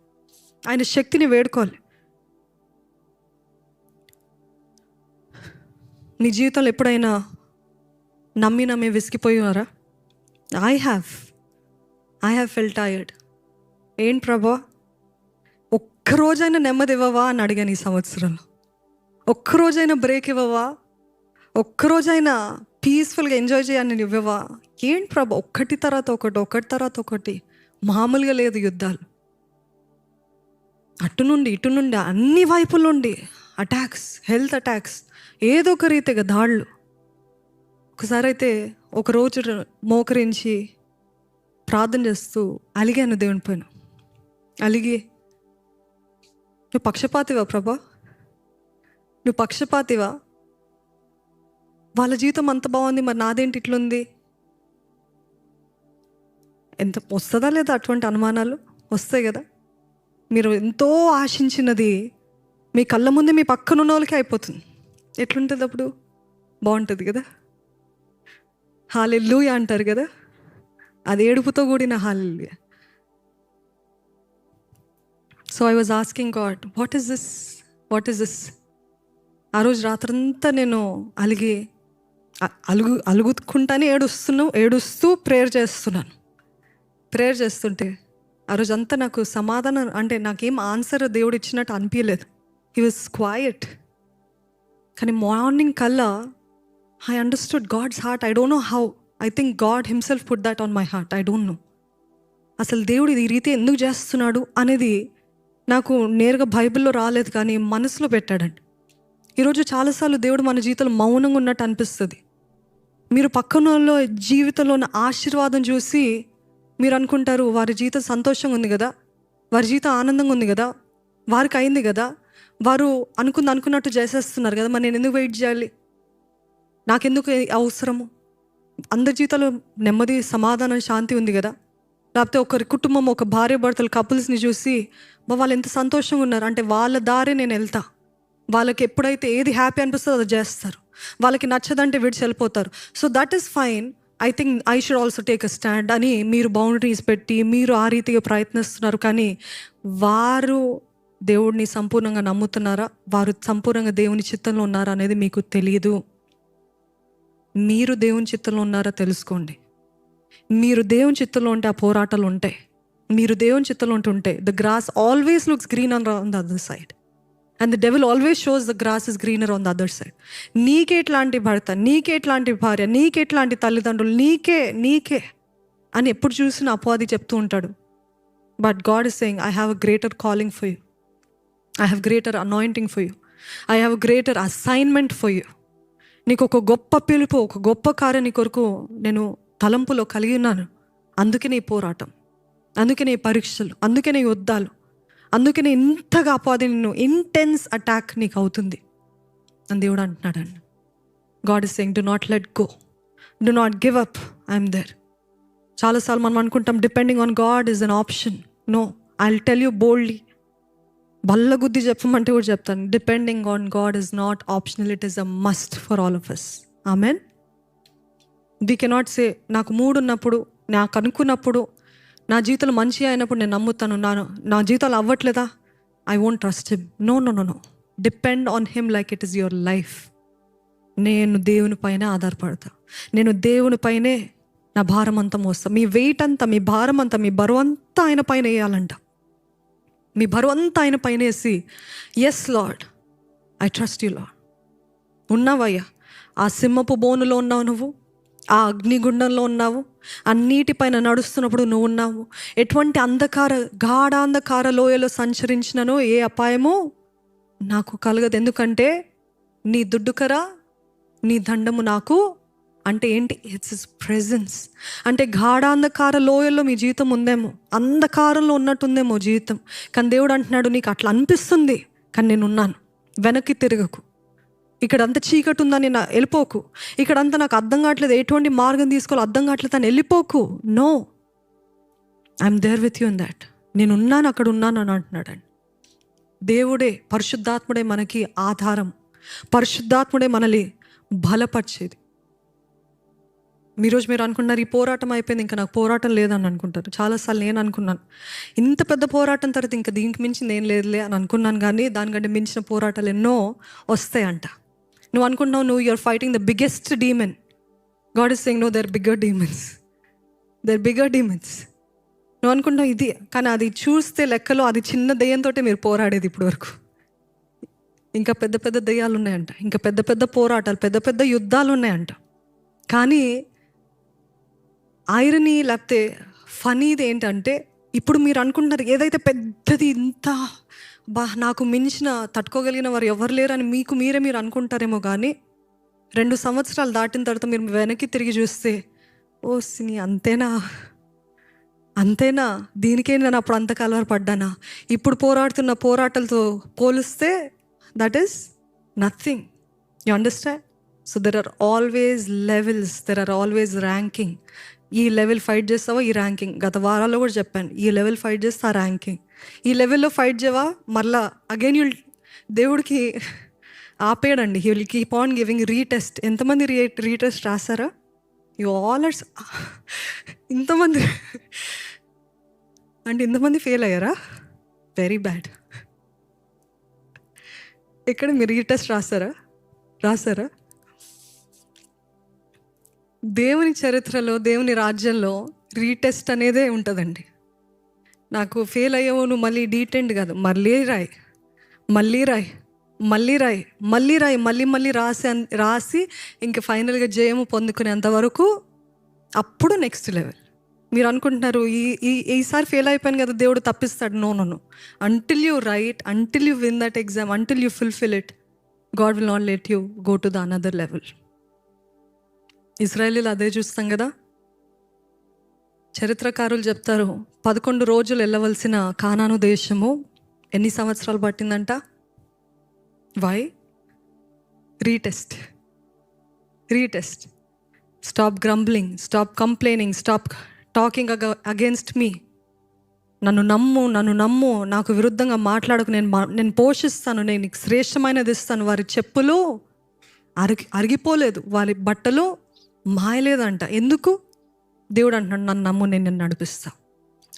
ఆయన శక్తిని వేడుకోవాలి. నీ జీవితంలో ఎప్పుడైనా నమ్మి విసిగిపోయారా? I have felt tired. ఏంటి ప్రభా, ఒక్కరోజైనా నెమ్మది ఇవ్వవా అని అడిగాను ఈ సంవత్సరంలో. ఒక్కరోజైనా బ్రేక్ ఇవ్వవా? ఒక్కరోజైనా పీస్ఫుల్గా ఎంజాయ్ చేయాలని ఇవ్వవా? ఏంటి ప్రభా, ఒకటి తర్వాత ఒకటి. మామూలుగా లేదు యుద్ధాలు. అటు నుండి ఇటు నుండి అన్ని వైపుల నుండి అటాక్స్, హెల్త్ అటాక్స్, ఏదో ఒక రీతిగా దాడులు. ఒకసారి అయితే ఒకరోజు మోకరించి ప్రార్థన చేస్తూ అలిగాను దేవుని పైన. అలిగి, నువ్వు పక్షపాతివా ప్రభా? నువ్వు పక్షపాతివా? వాళ్ళ జీవితం అంత బాగుంది, మరి నాదేంటి ఇట్లుంది? ఎంత వస్తుందా లేదా అటువంటి అనుమానాలు వస్తాయి కదా. మీరు ఎంతో ఆశించినది మీ కళ్ళ ముందే మీ పక్కన ఉన్న వాళ్ళకి అయిపోతుంది. ఎట్లుంటుంది అప్పుడు? బాగుంటుంది కదా. హల్లెలూయా అంటారు కదా, అది ఏడుపుతో కూడిన hallelujah. So I was asking God, what is this? ఆ రోజు రాత్రంతా నేను అలుగుకుంటానే ఏడుస్తూ ప్రేయర్ చేస్తుంటే ఆ రోజు అంతా నాకు సమాధానం, అంటే నాకేం ఆన్సర్ దేవుడు ఇచ్చినట్టు అనిపించలేదు. He was quiet. కానీ మార్నింగ్ కల్లా I understood God's heart. I don't know how. I think God himself put that on my heart. I don't know అసలు దేవుడు ఈ రీతి ఎందుకు చేస్తున్నాడు అనేది నాకు నేరుగా బైబిల్లో రాలేదు, కానీ మనసులో పెట్టాడండి. ఈరోజు చాలాసార్లు దేవుడు మన జీవితంలో మౌనంగా ఉన్నట్టు అనిపిస్తుంది. మీరు పక్కన వాళ్ళ జీవితంలో ఉన్న ఆశీర్వాదం చూసి మీరు అనుకుంటారు, వారి జీవితం సంతోషంగా ఉంది కదా, వారి జీవితం ఆనందంగా ఉంది కదా, వారికి అయింది కదా, వారు అనుకున్నట్టు చేసేస్తున్నారు కదా, మరి నేను ఎందుకు వెయిట్ చేయాలి? నాకెందుకు అవసరము? అందరి జీవితంలో నెమ్మది, సమాధానం, శాంతి ఉంది కదా. లేకపోతే ఒకరి కుటుంబం, ఒక భార్య భర్తలు కపుల్స్ని చూసి వాళ్ళు ఎంత సంతోషంగా ఉన్నారు అంటే వాళ్ళ దారే నేను వెళ్తా. వాళ్ళకి ఎప్పుడైతే ఏది హ్యాపీ అనిపిస్తుందో అది చేస్తారు. వాళ్ళకి నచ్చదంటే విడిచి వెళ్ళిపోతారు. So that is fine. I think I should also take a stand అని మీరు బౌండరీస్ పెట్టి మీరు ఆ రీతిగా ప్రయత్నిస్తున్నారు. కానీ వారు దేవుడిని సంపూర్ణంగా నమ్ముతున్నారా, వారు సంపూర్ణంగా దేవుని చిత్తంలో ఉన్నారా అనేది మీకు తెలియదు. మీరు దేవుని చిత్తంలో ఉన్నారా తెలుసుకోండి. మీరు దేవుని చిత్తంలో ఉంటే ఆ పోరాటాలు ఉంటాయి. మీరు దేవుని చిత్తంలో ఉంటుంటే the grass always looks green on the other side, and the devil always shows the grass is greener on the other side. నీకెట్లాంటి భర్త, నీకెట్లాంటి భార్య, నీకెట్లాంటి తల్లిదండ్రులు, నీకే అని ఎప్పుడు చూసినా అపవాది చెప్తూ ఉంటాడు. But God is saying, I have a greater calling for you, I have greater anointing for you, I have greater assignment for you. నీకు ఒక గొప్ప పిలుపు, ఒక గొప్ప కార్యం నీ కొరకు నేను తలంపులో కలిగి ఉన్నాను. అందుకే నీ పోరాటం, అందుకే నీ పరీక్షలు, అందుకే నీ యుద్ధాలు, అందుకే నీ ఇంతగా అపవాది నిన్ను ఇంటెన్స్ అటాక్ నీకు అవుతుంది అని దేవుడు అంటున్నాడండి. God is saying, do not let go, do not give up, I'm there. చాలాసార్లు మనం అనుకుంటాం depending on God is an option. No, I will tell you boldly, బల్లగుద్ది చెప్పమంటే కూడా చెప్తాను, depending on God is not optional, it is a must for all of us. Amen. We cannot say నాకు మూడు ఉన్నప్పుడు, నాకు అనుకున్నప్పుడు, నా జీవితంలో మంచి అయినప్పుడు నేను నమ్ముతాను, నా జీవితాలు అవ్వట్లేదా, I won't trust him. No no no no, depend on him like it is your life. నేను దేవుని పైన ఆధారపడతా, నేను దేవుని పైనే నా భారం అంతా మోస్తా. మీ వెయిట్ అంతా, మీ భారం అంతా, మీ బరువు అంతా ఆయన పైన వేయాలంట. మీ బరువు అంతా ఆయన పైన వేసి, yes Lord, I trust you Lord. ఉన్నావయ్యా, ఆ సింహపు బోనులో ఉన్నావు నువ్వు, ఆ అగ్నిగుండంలో ఉన్నావు, ఆ నీటిపైన నడుస్తున్నప్పుడు నువ్వు ఉన్నావు. ఎటువంటి గాఢాంధకార లోయలో సంచరించినను ఏ అపాయమో నాకు కలగదు. ఎందుకంటే నీ దుడ్డుకర, నీ దండము నాకు. అంటే ఏంటి? It's his presence. అంటే గాఢాంధకార లోయల్లో మీ జీవితం ఉందేమో, అంధకారంలో ఉన్నట్టుందేమో జీవితం, కానీ దేవుడు అంటున్నాడు నీకు అట్లా అనిపిస్తుంది, కానీ నేను ఉన్నాను, వెనక్కి తిరగకు. ఇక్కడ అంత చీకటి ఉందని వెళ్ళిపోకు, ఇక్కడంతా నాకు అర్థం కావట్లేదు, ఎటువంటి మార్గం తీసుకోవాలో అర్థం కావట్లేదు అని వెళ్ళిపోకు. No, I'm there with you in that. నేను ఉన్నాను, అక్కడ ఉన్నాను అని అంటున్నాడండి. దేవుడే, పరిశుద్ధాత్ముడే మనకి ఆధారం, పరిశుద్ధాత్ముడే మనల్ని బలపరిచేది. ఈరోజు మీరు అనుకున్నారు ఈ పోరాటం అయిపోయింది, ఇంకా నాకు పోరాటం లేదని అనుకుంటారు. చాలాసార్లు నేను అనుకున్నాను, ఇంత పెద్ద పోరాటం తర్వాత ఇంకా దీనికి మించింది ఏం లేదులే అని అనుకున్నాను. కానీ దానికంటే మించిన పోరాటాలు ఎన్నో వస్తాయంట. నువ్వు అనుకుంటున్నావు నువ్వు you're fighting the biggest demon. God is saying no, there bigger demons, there bigger demons. నువ్వు అనుకుంటున్నావు ఇది, కానీ అది చూస్తే లెక్కలో అది చిన్న దెయ్యంతో మీరు పోరాడేది ఇప్పటి వరకు. ఇంకా పెద్ద పెద్ద దెయ్యాలు ఉన్నాయంట, ఇంకా పెద్ద పెద్ద పోరాటాలు, పెద్ద పెద్ద యుద్ధాలు ఉన్నాయంట. కానీ ఐరనీ లేకపోతే ఫనీది ఏంటంటే, ఇప్పుడు మీరు అనుకుంటున్నారు ఏదైతే పెద్దది ఇంత నాకు మించిన తట్టుకోగలిగిన వారు ఎవరు లేరని మీరు అనుకుంటారేమో. కానీ 2 సంవత్సరాలు దాటిన తర్వాత మీరు వెనక్కి తిరిగి చూస్తే, ఓ సిని అంతేనా, దీనికే నేను అప్పుడు అంత కలవర పడ్డానా, ఇప్పుడు పోరాడుతున్న పోరాటాలతో పోలిస్తే that is nothing. You understand? So there are always levels, there are always ranking. ఈ లెవెల్ ఫైట్ చేస్తావా, ఈ ర్యాంకింగ్. గత వారాల్లో కూడా చెప్పాను, ఈ లెవెల్ ఫైట్ చేస్తే ఆ ర్యాంకింగ్, ఈ లెవెల్లో ఫైట్ చేయవా మళ్ళా అగైన్ దేవుడికి ఆపేయడండి. He will keep on giving retest. ఎంతమంది రీటెస్ట్ రాస్తారా? యు ఆల్ ఆర్, ఇంతమంది అంటే ఇంతమంది ఫెయిల్ అయ్యారా? Very bad. ఇక్కడ మీరు రీటెస్ట్ రాస్తారా? దేవుని చరిత్రలో, దేవుని రాజ్యంలో రీటెస్ట్ అనేదే ఉంటుందండి. నాకు ఫెయిల్ అయ్యావు, నువ్వు మళ్ళీ డీటెండ్ కాదు, మళ్ళీ రాసి ఇంక ఫైనల్గా జయము పొందుకునేంతవరకు, అప్పుడు నెక్స్ట్ లెవెల్. మీరు అనుకుంటున్నారు ఈసారి ఫెయిల్ అయిపోయాను కదా దేవుడు తప్పిస్తాడు. No, until you write, until you win that exam, until you fulfil it, God will not let you go to the another level. ఇజ్రాయేలీలు అదే చూస్తాం కదా. చరిత్రకారులు చెప్తారు 11 రోజులు వెళ్ళవలసిన కానాను దేశము ఎన్ని సంవత్సరాలు పట్టిందంట. Why? Retest. Stop grumbling, stop complaining, stop talking against me. నన్ను నమ్ము, నాకు విరుద్ధంగా మాట్లాడకు, నేను పోషిస్తాను, నేను నీకు శ్రేష్టమైనది ఇస్తాను. వారి చెప్పులు అరిగిపోలేదు, వారి బట్టలు మాయలేదంట. ఎందుకు? దేవుడు అంటున్నాడు నన్ను నమ్ము, నేను నిన్ను నడిపిస్తా.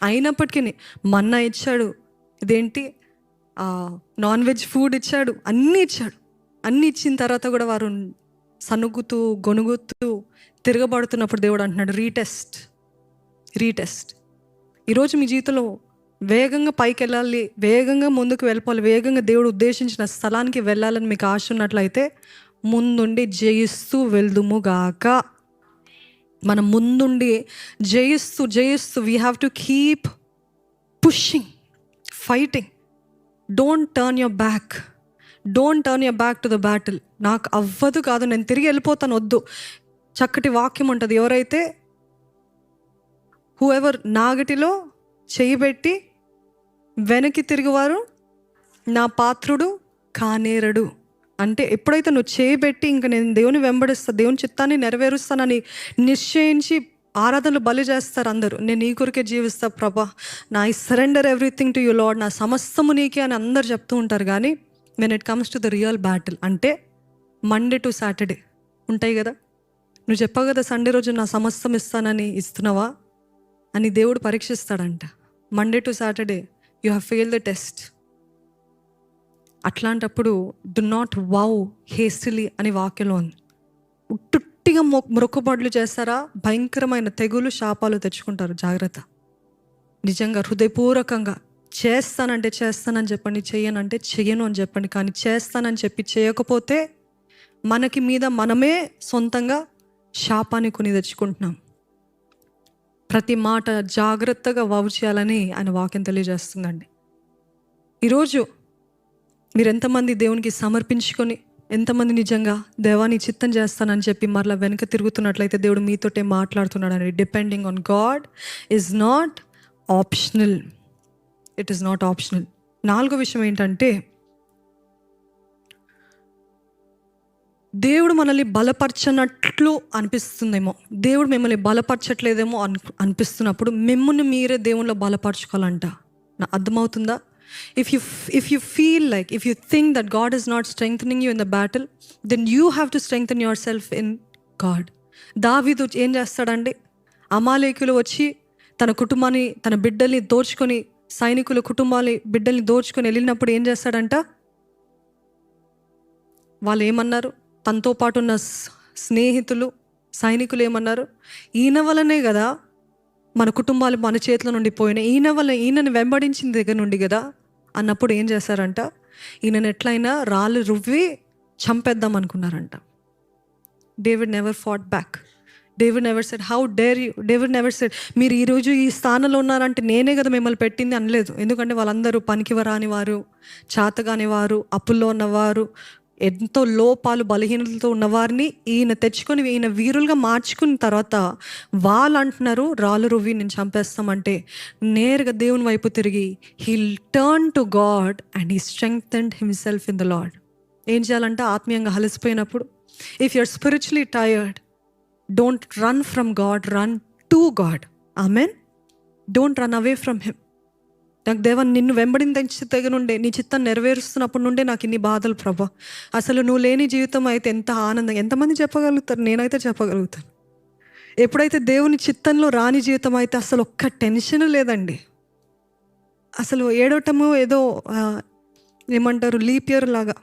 అయినప్పటికీ మన్నా ఇచ్చాడు, ఇదేంటి నాన్ వెజ్ ఫుడ్ ఇచ్చాడు, అన్నీ ఇచ్చాడు. అన్నీ ఇచ్చిన తర్వాత కూడా వారు సనుగుతూ గొనుగుతూ తిరగబడుతున్నప్పుడు దేవుడు అంటున్నాడు రీటెస్ట్. ఈరోజు మీ జీవితంలో వేగంగా పైకి వెళ్ళాలి, వేగంగా ముందుకు వెళ్ళిపోవాలి, వేగంగా దేవుడు ఉద్దేశించిన స్థలానికి వెళ్ళాలని మీకు ఆశ ఉన్నట్లయితే ముందుండి జయిస్తూ వెళ్దుము గాక. మనం ముందుండి జయిస్తూ జయిస్తూ we have to keep pushing, fighting. Don't turn your back, don't turn your back to the battle. నాకు అవ్వదు కాదు, నేను తిరిగి వెళ్ళిపోతాను, వద్దు. చక్కటి వాక్యం ఉంటుంది, ఎవరైతే హూఎవర్ నాగటిలో చేయబెట్టి వెనక్కి తిరిగివారు నా పాత్రుడు కానేరడు. అంటే ఎప్పుడైతే నువ్వు చేయబెట్టి ఇంకా నేను దేవుని వెంబడిస్తా, దేవుని చిత్తాన్ని నెరవేరుస్తానని నిశ్చయించి ఆరాధనలు బలి చేస్తారు అందరూ. నేను నీ కొరికే జీవిస్తా ప్రభా, నా I surrender everything to you lord, నా సమస్తము నీకే అని అందరు చెప్తూ ఉంటారు. కానీ when it comes to the real battle అంటే మండే టు సాటర్డే ఉంటాయి కదా, నువ్వు చెప్పావు కదా సండే రోజు నా సమస్తం ఇస్తానని, ఇస్తున్నావా అని దేవుడు పరీక్షిస్తాడంట. Monday to Saturday you have fail the test. అట్లాంటప్పుడు డు నాట్ వౌ హేస్టిలీ అని వాక్యంలో ఉంది. ఉట్టుట్టిగా మొక్కుబడులు చేస్తారా, భయంకరమైన తెగులు శాపాలు తెచ్చుకుంటారు. జాగ్రత్త. నిజంగా హృదయపూర్వకంగా చేస్తానంటే చేస్తానని చెప్పండి, చెయ్యనంటే చెయ్యను అని చెప్పండి. కానీ చేస్తానని చెప్పి చేయకపోతే మనకి మీద మనమే సొంతంగా శాపాన్ని కొని తెచ్చుకుంటున్నాం. ప్రతి మాట జాగ్రత్తగా వావు చేయాలని ఆయన వాక్యం తెలియజేస్తుందండి. ఈరోజు మీరు ఎంతమంది దేవునికి సమర్పించుకొని, ఎంతమంది నిజంగా దేవాన్ని చిత్తం చేస్తానని చెప్పి మరలా వెనక తిరుగుతున్నట్లయితే దేవుడు మీతోటే మాట్లాడుతున్నాడని. Depending on God is not optional, it is not optional. 4వ విషయం ఏంటంటే, దేవుడు మనల్ని బలపరచనట్లు అనిపిస్తుందేమో, దేవుడు మిమ్మల్ని బలపరచట్లేదేమో అనిపిస్తున్నప్పుడు మిమ్మల్ని మీరే దేవునిలో బలపరచుకోవాలంట. నా అర్థమవుతుందా? If you feel like, if you think that God is not strengthening you in the battle, then you have to strengthen yourself in God. దావీదు ఏం చేస్తాడండి? అమాలేకులు వచ్చి తన కుటుంబాన్ని, తన బిడ్డల్ని దోచుకొని, సైనికుల కుటుంబాన్ని బిడ్డల్ని దోచుకొని వెళ్ళినప్పుడు ఏం చేస్తాడంట? వాళ్ళు ఏమన్నారు? తనతో పాటు ఉన్న స్నేహితులు, సైనికులు ఏమన్నారు? ఈయన వల్లనే కదా మన కుటుంబాలు మన చేతిలో నుండి పోయినాయి, ఈయనని వెంబడించిన దగ్గర నుండి కదా అన్నప్పుడు ఏం చేశారంట? ఈయనను ఎట్లయినా రాళ్ళు రువ్వి చంపేద్దాం అనుకున్నారంట. David never fought back. David never said how dare you. David never said మీరు ఈరోజు ఈ స్థానంలో ఉన్నారంటే నేనే కదా మిమ్మల్ని పెట్టింది అనలేదు. ఎందుకంటే వాళ్ళందరూ పనికివరాని వారు, చాతగాని వారు, అప్పుల్లో ఉన్నవారు, ఎంతో లోపాలు బలహీనతలతో ఉన్నవారిని ఈయన తెచ్చుకొని ఈయన వీరులుగా మార్చుకున్న తర్వాత వాళ్ళు అంటున్నారు రాళ్ళు రువ్వి నేను చంపేస్తామంటే నేరుగా దేవుని వైపు తిరిగి he turn to God and he strengthened himself in the Lord. ఏం చేయాలంటే ఆత్మీయంగా అలసిపోయినప్పుడు, if you are spiritually tired, don't run from God, run to God. Amen. Don't run away from him. నాకు దేవా నిన్ను వెంబడిన దగ్గర నుండే, నీ చిత్తాన్ని నెరవేరుస్తున్నప్పటి నుండే నాకు ఇన్ని బాధలు ప్రభా. అసలు నువ్వు లేని జీవితం అయితే ఎంత ఆనందం. ఎంతమంది చెప్పగలుగుతారు? నేనైతే చెప్పగలుగుతాను. ఎప్పుడైతే దేవుని చిత్తంలో రాని జీవితం అయితే అసలు ఒక్క టెన్షన్ లేదండి. అసలు ఏడవటము ఏదో ఏమంటారు లీప్ ఇయర్ లాగా.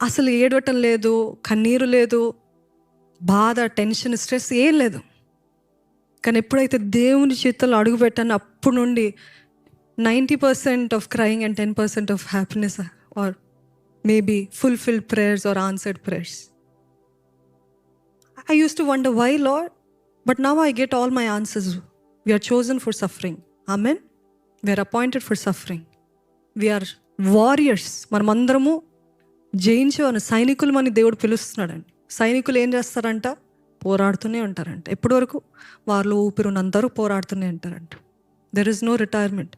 అసలు ఏడవటం లేదు, కన్నీరు లేదు, బాధ, టెన్షన్, స్ట్రెస్ ఏం లేదు. కానీ ఎప్పుడైతే దేవుని చిత్తంలో అడుగుపెట్టానో అప్పుడు నుండి 90% of crying and 10% of happiness or maybe fulfilled prayers or answered prayers. I use to wonder why Lord, but now I get all my answers. We are chosen for suffering. Amen. We are appointed for suffering. We are warriors. మనమందరము జయించేవారు, సైనికులు అని దేవుడు పిలుస్తున్నాడండి. సైనికులు ఏం చేస్తారంట? పోరాడుతూనే ఉంటారంట. ఎప్పటి వరకు? వాళ్ళు ఊపిరినంతరూ పోరాడుతూనే ఉంటారంట. There is no retirement.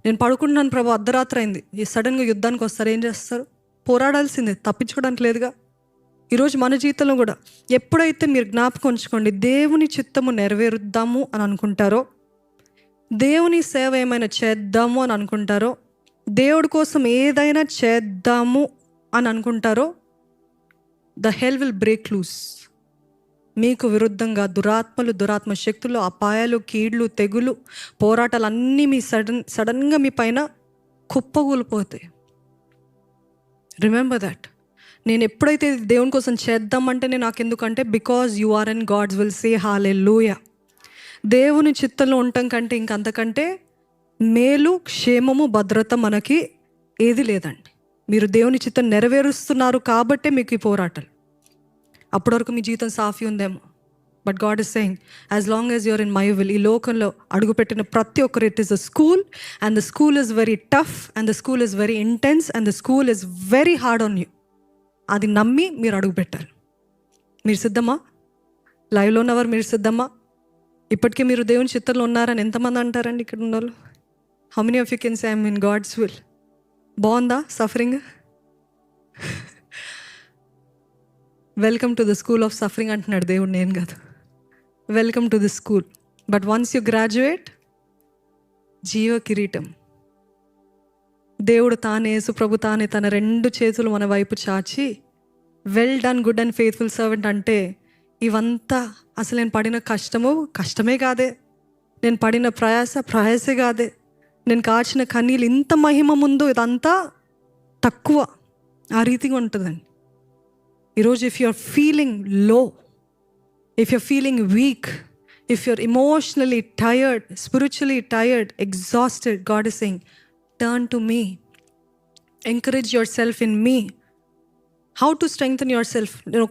నేను పడుకుంటున్నాను ప్రభు, అర్ధరాత్రి అయింది, ఈ సడన్గా యుద్ధానికి వస్తారు, ఏం చేస్తారు? పోరాడాల్సిందే, తప్పించుకోవడానికి లేదుగా. ఈరోజు మన జీవితంలో కూడా ఎప్పుడైతే మీరు జ్ఞాపకం ఉంచుకోండి, దేవుని చిత్తము నెరవేరుద్దాము అని అనుకుంటారో, దేవుని సేవ ఏమైనా చేద్దాము అని అనుకుంటారో, దేవుడి కోసం ఏదైనా చేద్దాము అని అనుకుంటారో, the hell will break loose. మీకు విరుద్ధంగా దురాత్మలు, దురాత్మ శక్తులు, అపాయాలు, కీడ్లు, తెగులు, పోరాటాలు అన్నీ మీ సడన్గా మీ పైన కుప్పగూలిపోతాయి. Remember that. నేను ఎప్పుడైతే దేవుని కోసం చేద్దామంటేనే నాకు ఎందుకంటే because you are in God's will say hallelujah. దేవుని చిత్తంలో ఉండటం కంటే ఇంకంతకంటే మేలు, క్షేమము, భద్రత మనకి ఏది లేదండి. మీరు దేవుని చిత్తం నెరవేరుస్తున్నారు కాబట్టే మీకు ఈ పోరాటాలు. అప్పటి వరకు మీ జీవితం సాఫీ ఉందేమో, but God is saying as long as you're in my will, ఈ లోకంలో అడుగుపెట్టిన ప్రతి ఒక్కరు, it is a school and the school is very tough and the school is very intense and the school is very hard on you. అది నమ్మి మీరు అడుగుపెట్టారు. మీరు సిద్ధమా? లైవ్లో ఉన్నవారు మీరు సిద్ధమా? ఇప్పటికీ మీరు దేవుని చిత్తంలో ఉన్నారని ఎంతమంది అంటారండి ఇక్కడ ఉన్న వాళ్ళు? How many of you can say I am in God's will? బాగుందా suffering? Welcome to the school of suffering అంటున్నాడు దేవుడు, నేను కాదు. Welcome to the school. But once you graduate, జీవ కిరీటం దేవుడు తానే, యేసు ప్రభు తానే తన 2 చేతులు మన వైపు చాచి well done good and faithful servant అంటే, ఇవంతా అసలు నేను పడిన కష్టమే కాదే, నేను పడిన ప్రయాసే కాదే, నేను కాచిన కన్నీళ్ళు ఇంత మహిమ ముందు ఇదంతా తక్కువ, ఆ రీతిగా ఉంటుందండి. ఈరోజు if you are feeling low, if you are feeling weak, if you are emotionally tired, spiritually tired, exhausted, God is saying turn to me, encourage yourself in me. How to strengthen yourself? నేను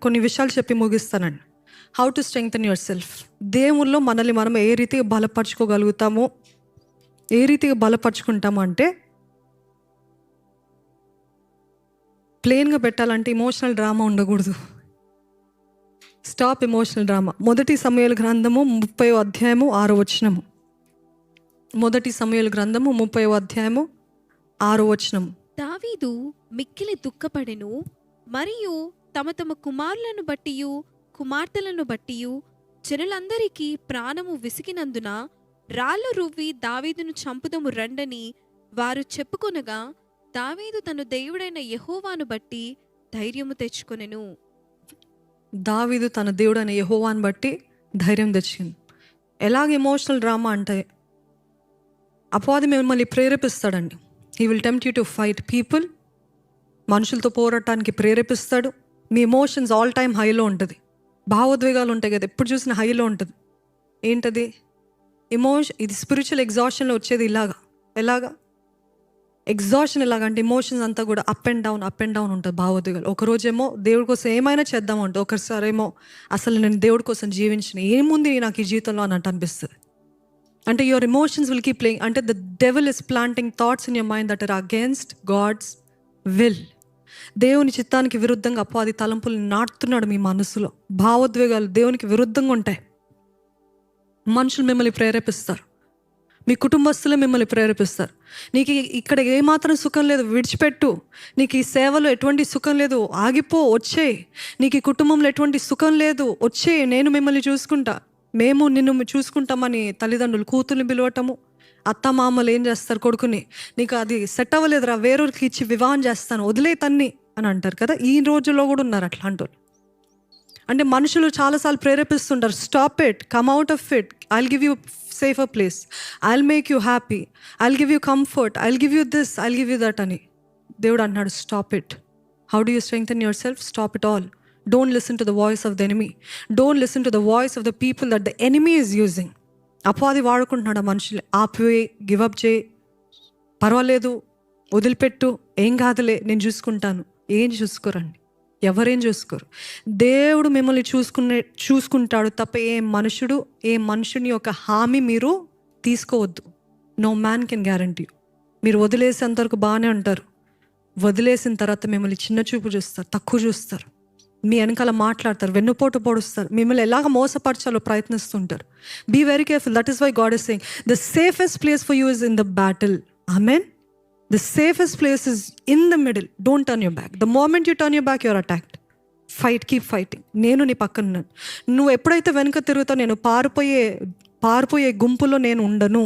కొన్ని విషయాలు చెప్పి ముగిస్తానండి. How to strengthen yourself. దేవుల్లో మనల్ని మనం ఏ రీతిగా బలపరచుకోగలుగుతామో, ఏ రీతిగా బలపరుచుకుంటామో అంటే, ప్లెయిన్గా పెట్టాలంటే ఎమోషనల్ డ్రామా ఉండకూడదు. Stop emotional drama. 1 సమూయేలు గ్రంథము 30వ అధ్యాయము 6వ వచనము. 1 సమూయేలు గ్రంథము 30వ అధ్యాయము 6వ వచనము. దావీదు మిక్కిలి దుఃఖపడెను, మరియు తమ తమ కుమారులను బట్టియు కుమార్తెలను బట్టియు జనులందరికీ ప్రాణము విసిగినందున రాళ్ళు రువ్వి దావీదును చంపుదము రండని వారు చెప్పుకొనగా, దావీదు తన దేవుడైన యెహోవాను బట్టి ధైర్యము తెచ్చుకొనెను. దావీదు తన దేవుడైన యెహోవాను బట్టి ధైర్యం తెచ్చింది. ఎలాగ ఎమోషనల్ డ్రామా అంటే, అపవాది మిమ్మల్ని ప్రేరేపిస్తాడండి. He will tempt you to fight people. మనుషులతో పోరాటానికి ప్రేరేపిస్తాడు. మీ ఎమోషన్స్ ఆల్ టైమ్ హైలో ఉంటుంది. భావోద్వేగాలు ఉంటాయి కదా, ఎప్పుడు చూసిన హైలో ఉంటుంది. ఏంటది? ఇది స్పిరిచువల్ ఎగ్జాషన్లో వచ్చేది ఎలాగా ఎగ్జాషన్ ఎలాగంటే, ఎమోషన్స్ అంతా కూడా అప్ అండ్ డౌన్ ఉంటుంది. భావోద్వేగాలు ఒకరోజేమో దేవుడి కోసం ఏమైనా చేద్దామంటే, ఒకసారేమో అసలు నేను దేవుడి కోసం జీవించిన ఏముంది నాకు ఈ జీవితంలో అన్నట్టు అనిపిస్తుంది. అంటే your emotions will keep playing. అంటే the devil is planting thoughts in your mind that are against God's will. దేవుని చిత్తానికి విరుద్ధంగా అపవాది తలంపులు నాటుతున్నాడు మీ మనసులో. భావోద్వేగాలు దేవునికి విరుద్ధంగా ఉంటాయి. మనుషులు మిమ్మల్ని ప్రేరేపిస్తారు, మీ కుటుంబస్తులే మిమ్మల్ని ప్రేరేపిస్తారు. నీకు ఇక్కడ ఏమాత్రం సుఖం లేదు, విడిచిపెట్టు. నీకు ఈ సేవలో ఎటువంటి సుఖం లేదు, ఆగిపో, వచ్చేయి. నీకు ఈ కుటుంబంలో ఎటువంటి సుఖం లేదు, వచ్చేయి, నేను మిమ్మల్ని చూసుకుంటా, మేము నిన్ను చూసుకుంటామని తల్లిదండ్రులు కూతుర్ని పిలవటము. అత్త మామలు ఏం చేస్తారు, కొడుకుని, నీకు అది సెట్ అవ్వలేదురా, వేరొరికి ఇచ్చి వివాహం చేస్తాను, వదిలే తన్ని అని అంటారు కదా. ఈ రోజుల్లో కూడా ఉన్నారు అట్లాంటి వాళ్ళు. అంటే మనుషులు చాలాసార్లు ప్రేరేపిస్తుంటారు, stop it, come out of it, I'll give you safer place, I'll make you happy, I'll give you comfort, I'll give you this, I'll give you that అని. దేవుడు అంటున్నాడు, stop it. How do you strengthen yourself? Stop it all. Don't listen to the voice of the enemy. Don't listen to the voice of the people that the enemy is using. అపవాది వాడుకుంటున్నాడు ఆ మనుషులు. ఆపివేయి, give up చేయి, పర్వాలేదు, వదిలిపెట్టు, ఏం కాదులే, నేను చూసుకుంటాను. ఏం చూసుకోరండి, ఎవరేం చూసుకోరు. దేవుడు మిమ్మల్ని చూసుకుంటాడు తప్ప ఏ మనుషుని యొక్క హామీ మీరు తీసుకోవద్దు. No man can guarantee. మీరు వదిలేసేంతవరకు బాగానే ఉంటారు. వదిలేసిన తర్వాత మిమ్మల్ని చిన్న చూపు చూస్తారు, తక్కువ చూస్తారు, మీ వెనకాల మాట్లాడతారు, వెన్నుపోటు పొడుస్తారు, మిమ్మల్ని ఎలాగ మోసపరచాలో ప్రయత్నిస్తుంటారు. Be very careful. That is why God is saying the safest place for you is in the battle. Amen. The safest place is in the middle. Don't turn your back. The moment you turn your back, you're attacked. Fight, keep fighting. నేను నీ పక్కన ఉన్నాను. నువ్వు ఎప్పుడైతే వెనుక తిరుగుతావు, నేను పారిపోయే గుంపులో నేను ఉండను.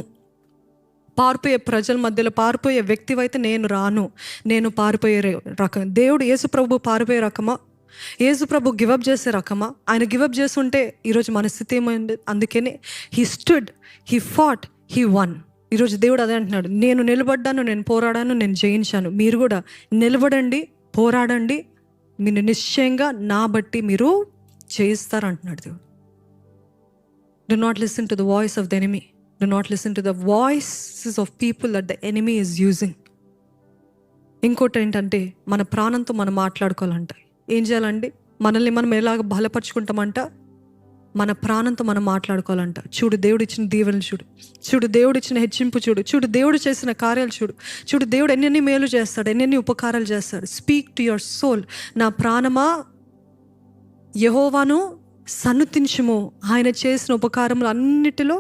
పారిపోయే ప్రజల మధ్యలో పారిపోయే వ్యక్తివైతే నేను రాను. నేను పారిపోయే రకం. దేవుడు యేసు ప్రభు పారిపోయే రకమా? యేసు ప్రభు గివప్ చేసే రకమా? ఆయన గివప్ చేస్తుంటే ఈరోజు మన స్థితి ఏమైంది? అందుకనే he stood, he fat, he one. ఈరోజు దేవుడు అదే అంటున్నాడు, నేను నిలబడ్డాను, నేను పోరాడాను, నేను జయించాను. మీరు కూడా నిలబడండి, పోరాడండి, మీరు నిశ్చయంగా నా బట్టి మీరు జయిస్తారు అంటున్నాడు దేవుడు. Do not listen to the voice of the enemy. Do not listen to the voices of people that the enemy is using. ఇంకోటి ఏంటంటే మన ప్రాణంతో మనం మాట్లాడుకోవాలంట. ఏం చేయాలండి? మనల్ని మనం ఎలాగ బలపరుచుకుంటామంట? మన ప్రాణంతో మనం మాట్లాడుకోవాలంట. చూడు దేవుడు ఇచ్చిన దీవెనలు చూడు, చూడు దేవుడు ఇచ్చిన హెచ్చింపు చూడు, చూడు దేవుడు చేసిన కార్యాలు చూడు, చూడు దేవుడు ఎన్నెన్ని మేలు చేస్తాడు, ఎన్నెన్ని ఉపకారాలు చేస్తాడు. Speak to your soul. నా ప్రాణమా యెహోవాను సన్నుతించుము, ఆయన చేసిన ఉపకారములు అన్నిటిలో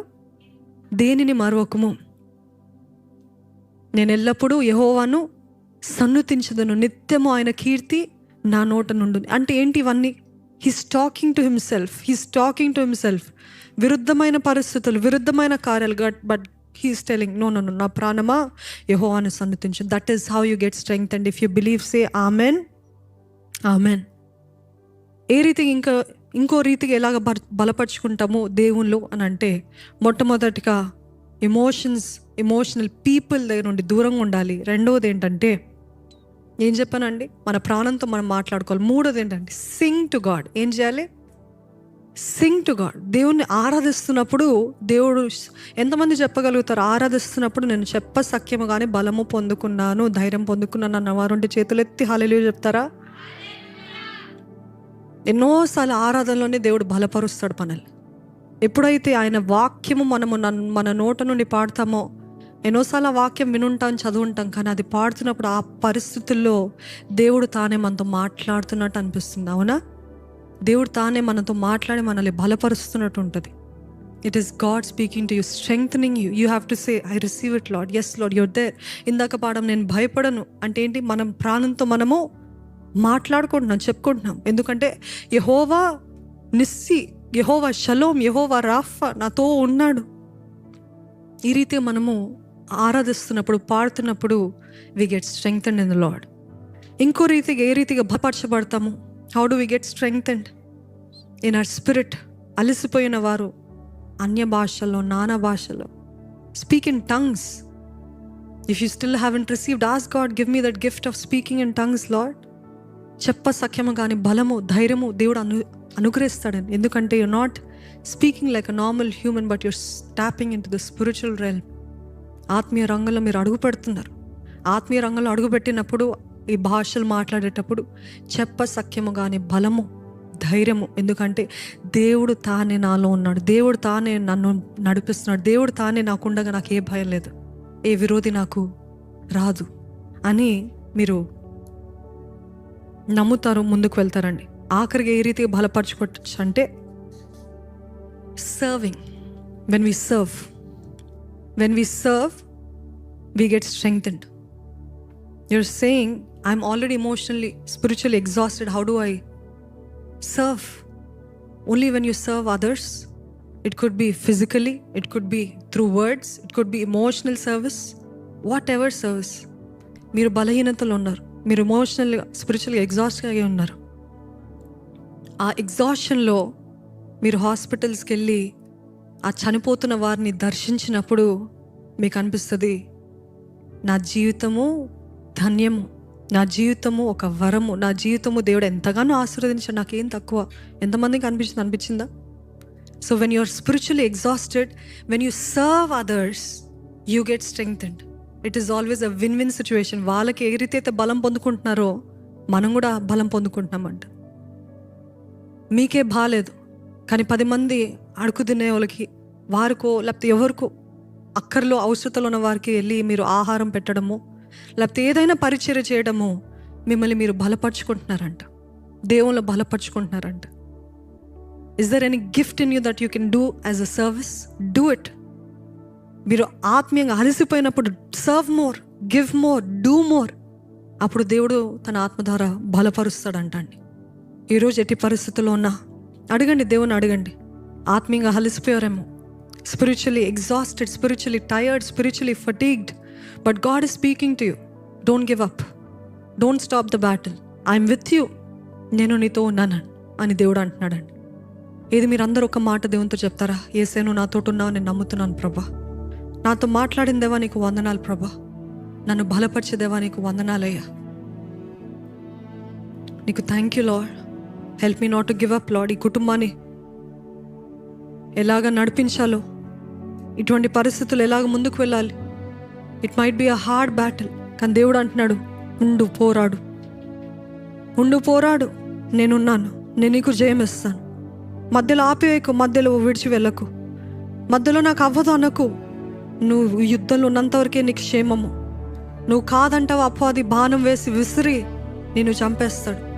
దేనిని మరొకము. నేను ఎల్లప్పుడూ యెహోవాను సన్నుతించదును, నిత్యము ఆయన కీర్తి నా నోట నుండి. అంటే ఏంటి ఇవన్నీ? He's talking to himself, he's talking to himself. విరుద్ధమైన పరిస్థితులు, విరుద్ధమైన కార్యాలు, but he's telling no no no, నా ప్రాణమా యెహోవాను సన్నుతించు. That is how you get strength. And if you believe say amen, amen. ఏ రీతికి ఇంకో రీతికి ఎలాగ బలపరుచుకుంటాము దేవుళ్ళు అని అంటే, మొట్టమొదటిగా ఎమోషనల్ పీపుల్ దగ్గర నుండి దూరంగా ఉండాలి. రెండవది ఏంటంటే, ఏం చెప్పానండి, మన ప్రాణంతో మనం మాట్లాడుకోవాలి. మూడోది ఏంటంటే సింగ్ టు గాడ్. ఏం చేయాలి? Singh to God. దేవుణ్ణి ఆరాధిస్తున్నప్పుడు, దేవుడు ఎంతమంది చెప్పగలుగుతారు ఆరాధిస్తున్నప్పుడు నేను చెప్పసఖ్యము కానీ బలము పొందుకున్నాను, ధైర్యం పొందుకున్నాను అన్న వారుంటే చేతులు ఎత్తి హల్లెలూయా చెప్తారా? ఎన్నోసార్లు ఆరాధనలోనే దేవుడు బలపరుస్తాడు మనల్ని. ఎప్పుడైతే ఆయన వాక్యము మనము మన నోట నుండి పాడతామో, ఎన్నోసార్లు ఆ వాక్యం వినుంటాం, చదువుంటాం, కానీ అది పాడుతున్నప్పుడు ఆ పరిస్థితుల్లో దేవుడు తానే మనతో మాట్లాడుతున్నట్టు అనిపిస్తుంది. అవునా? దేవుడు తానే మనతో మాట్లాడి మనల్ని బలపరుస్తున్నట్టు ఉంటుంది. It is God speaking to you, strengthening you. You have to say I receive it Lord, yes Lord, you're there. ఇందాక పాడడం నేను భయపడను అంటే ఏంటి? మనం ప్రాణంతో మనము మాట్లాడుకుంటున్నాం, చెప్పుకుంటున్నాం. ఎందుకంటే యెహోవా నిస్సి, యెహోవా షలోమ్, యెహోవా రాఫా నాతో ఉన్నాడు. ఈ రీతిగా మనము ఆరాధిస్తున్నప్పుడు, పాడుతున్నప్పుడు we get strengthened in the Lord. ఇంకో రీతిగా ఏ రీతిగా బలపరచబడతాము? How do we get strengthened in our spirit? అలసిపోయిన వారు అన్య భాషల్లో, నానా భాషలో, speak in tongues. If you still haven't received, ask God, give me that gift of speaking in tongues Lord. చెప్పసఖ్యము కానీ బలము, ధైర్యము దేవుడు అనుగ్రహిస్తాడని. ఎందుకంటే you're not speaking like a normal human, but you're tapping in to the spiritual realm. ఆత్మీయ రంగంలో మీరు అడుగు పెడుతున్నారు. ఆత్మీయ రంగంలో అడుగుపెట్టినప్పుడు, ఈ భాషలు మాట్లాడేటప్పుడు చెప్పసఖ్యము కానీ బలము, ధైర్యము. ఎందుకంటే దేవుడు తానే నాలో ఉన్నాడు, దేవుడు తానే నన్ను నడిపిస్తున్నాడు, దేవుడు తానే నాకుండగా నాకు ఏ భయం లేదు, ఏ విరోధి నాకు రాదు అని మీరు నమ్ముతారు, ముందుకు వెళ్తారండి. ఆఖరికి ఏ రీతిగా బలపరచుకోవచ్చు అంటే serving. When we serve we get strengthened. You're saying I'm already emotionally, spiritually exhausted. How do I serve? Only when you serve others. It could be physically, it could be through words, it could be emotional service, whatever service. మీరు బలహీనతలో ఉన్నారు, మీరు ఎమోషనల్గా, స్పిరిచువల్గా ఎగ్జాస్ట్గా అయి ఉన్నారు. ఆ ఎగ్జాస్షన్లో మీరు హాస్పిటల్స్కి వెళ్ళి ఆ చనిపోతున్న వారిని దర్శించినప్పుడు మీకు అనిపిస్తుంది, నా జీవితము ధన్యము, నా జీవితము ఒక వరము, నా జీవితము దేవుడు ఎంతగానో ఆశీర్వదించాడు, నాకేం తక్కువ. ఎంతమందికి అనిపించిందా? So when you're spiritually exhausted, when you serve others, you get strengthened. It is always a win situation. వాళ్ళకి ఏ రీతి అయితే బలం పొందుకుంటున్నారో మనం కూడా బలం పొందుకుంటున్నామంట. మీకే బాలేదు, కానీ 10 మంది అడుగు తినే వాళ్ళకి, వారికో లేకపోతే ఎవరికో అక్కర్లో అవసరతలో ఉన్న వారికి వెళ్ళి మీరు ఆహారం పెట్టడము, లేకపోతే ఏదైనా పరిచర్య చేయడము, మిమ్మల్ని మీరు బలపరుచుకుంటున్నారంట, దేవుళ్ళు బలపరుచుకుంటున్నారంట. Is there any gift in you that you can do as a service? Do it. మీరు ఆత్మీయంగా అలసిపోయినప్పుడు serve more, give more, do more. అప్పుడు దేవుడు తన ఆత్మ ద్వారా బలపరుస్తాడంట అండి. ఈరోజు ఎట్టి పరిస్థితుల్లో ఉన్నా అడగండి, దేవుని అడగండి. ఆత్మీయంగా అలసిపోయారేమో, spiritually exhausted, spiritually tired, spiritually fatigued, but God is speaking to you. Don't give up, don't stop the battle. I'm with you, నేను నీతో ఉన్నాను అని దేవుడు అంటున్నాడండి. ఇది మీరందరూ ఒక మాట దేవునితో చెప్తారా? యేసయ్య, నువ్వు నాతో ఉన్నావు, నేను నమ్ముతున్నాను ప్రభా, నాతో మాట్లాడిన దేవా నీకు వందనాలు ప్రభా, నన్ను బలపరిచే దేవా నీకు వందనాలయ్యా, నీకు thank you lord, help me not to give up lord. ఈ కుటుంబాన్ని ఎలాగ నడిపించాలో, ఇటువంటి పరిస్థితులు ఎలాగ ముందుకు వెళ్ళాలి. It might be a hard battle, కానీ దేవుడు అంటున్నాడు, ఉండు పోరాడు, ఉండు పోరాడు, నేనున్నాను, నేను నీకు జయమిస్తాను. మధ్యలో ఆపేయకు, మధ్యలో విడిచి వెళ్ళకు, మధ్యలో నాకు అవ్వదు అనకు. నువ్వు యుద్ధంలో ఉన్నంతవరకే నీకు క్షేమము. నువ్వు కాదంటావు, అపవాది బాణం వేసి విసిరి నిన్ను చంపేస్తాడు.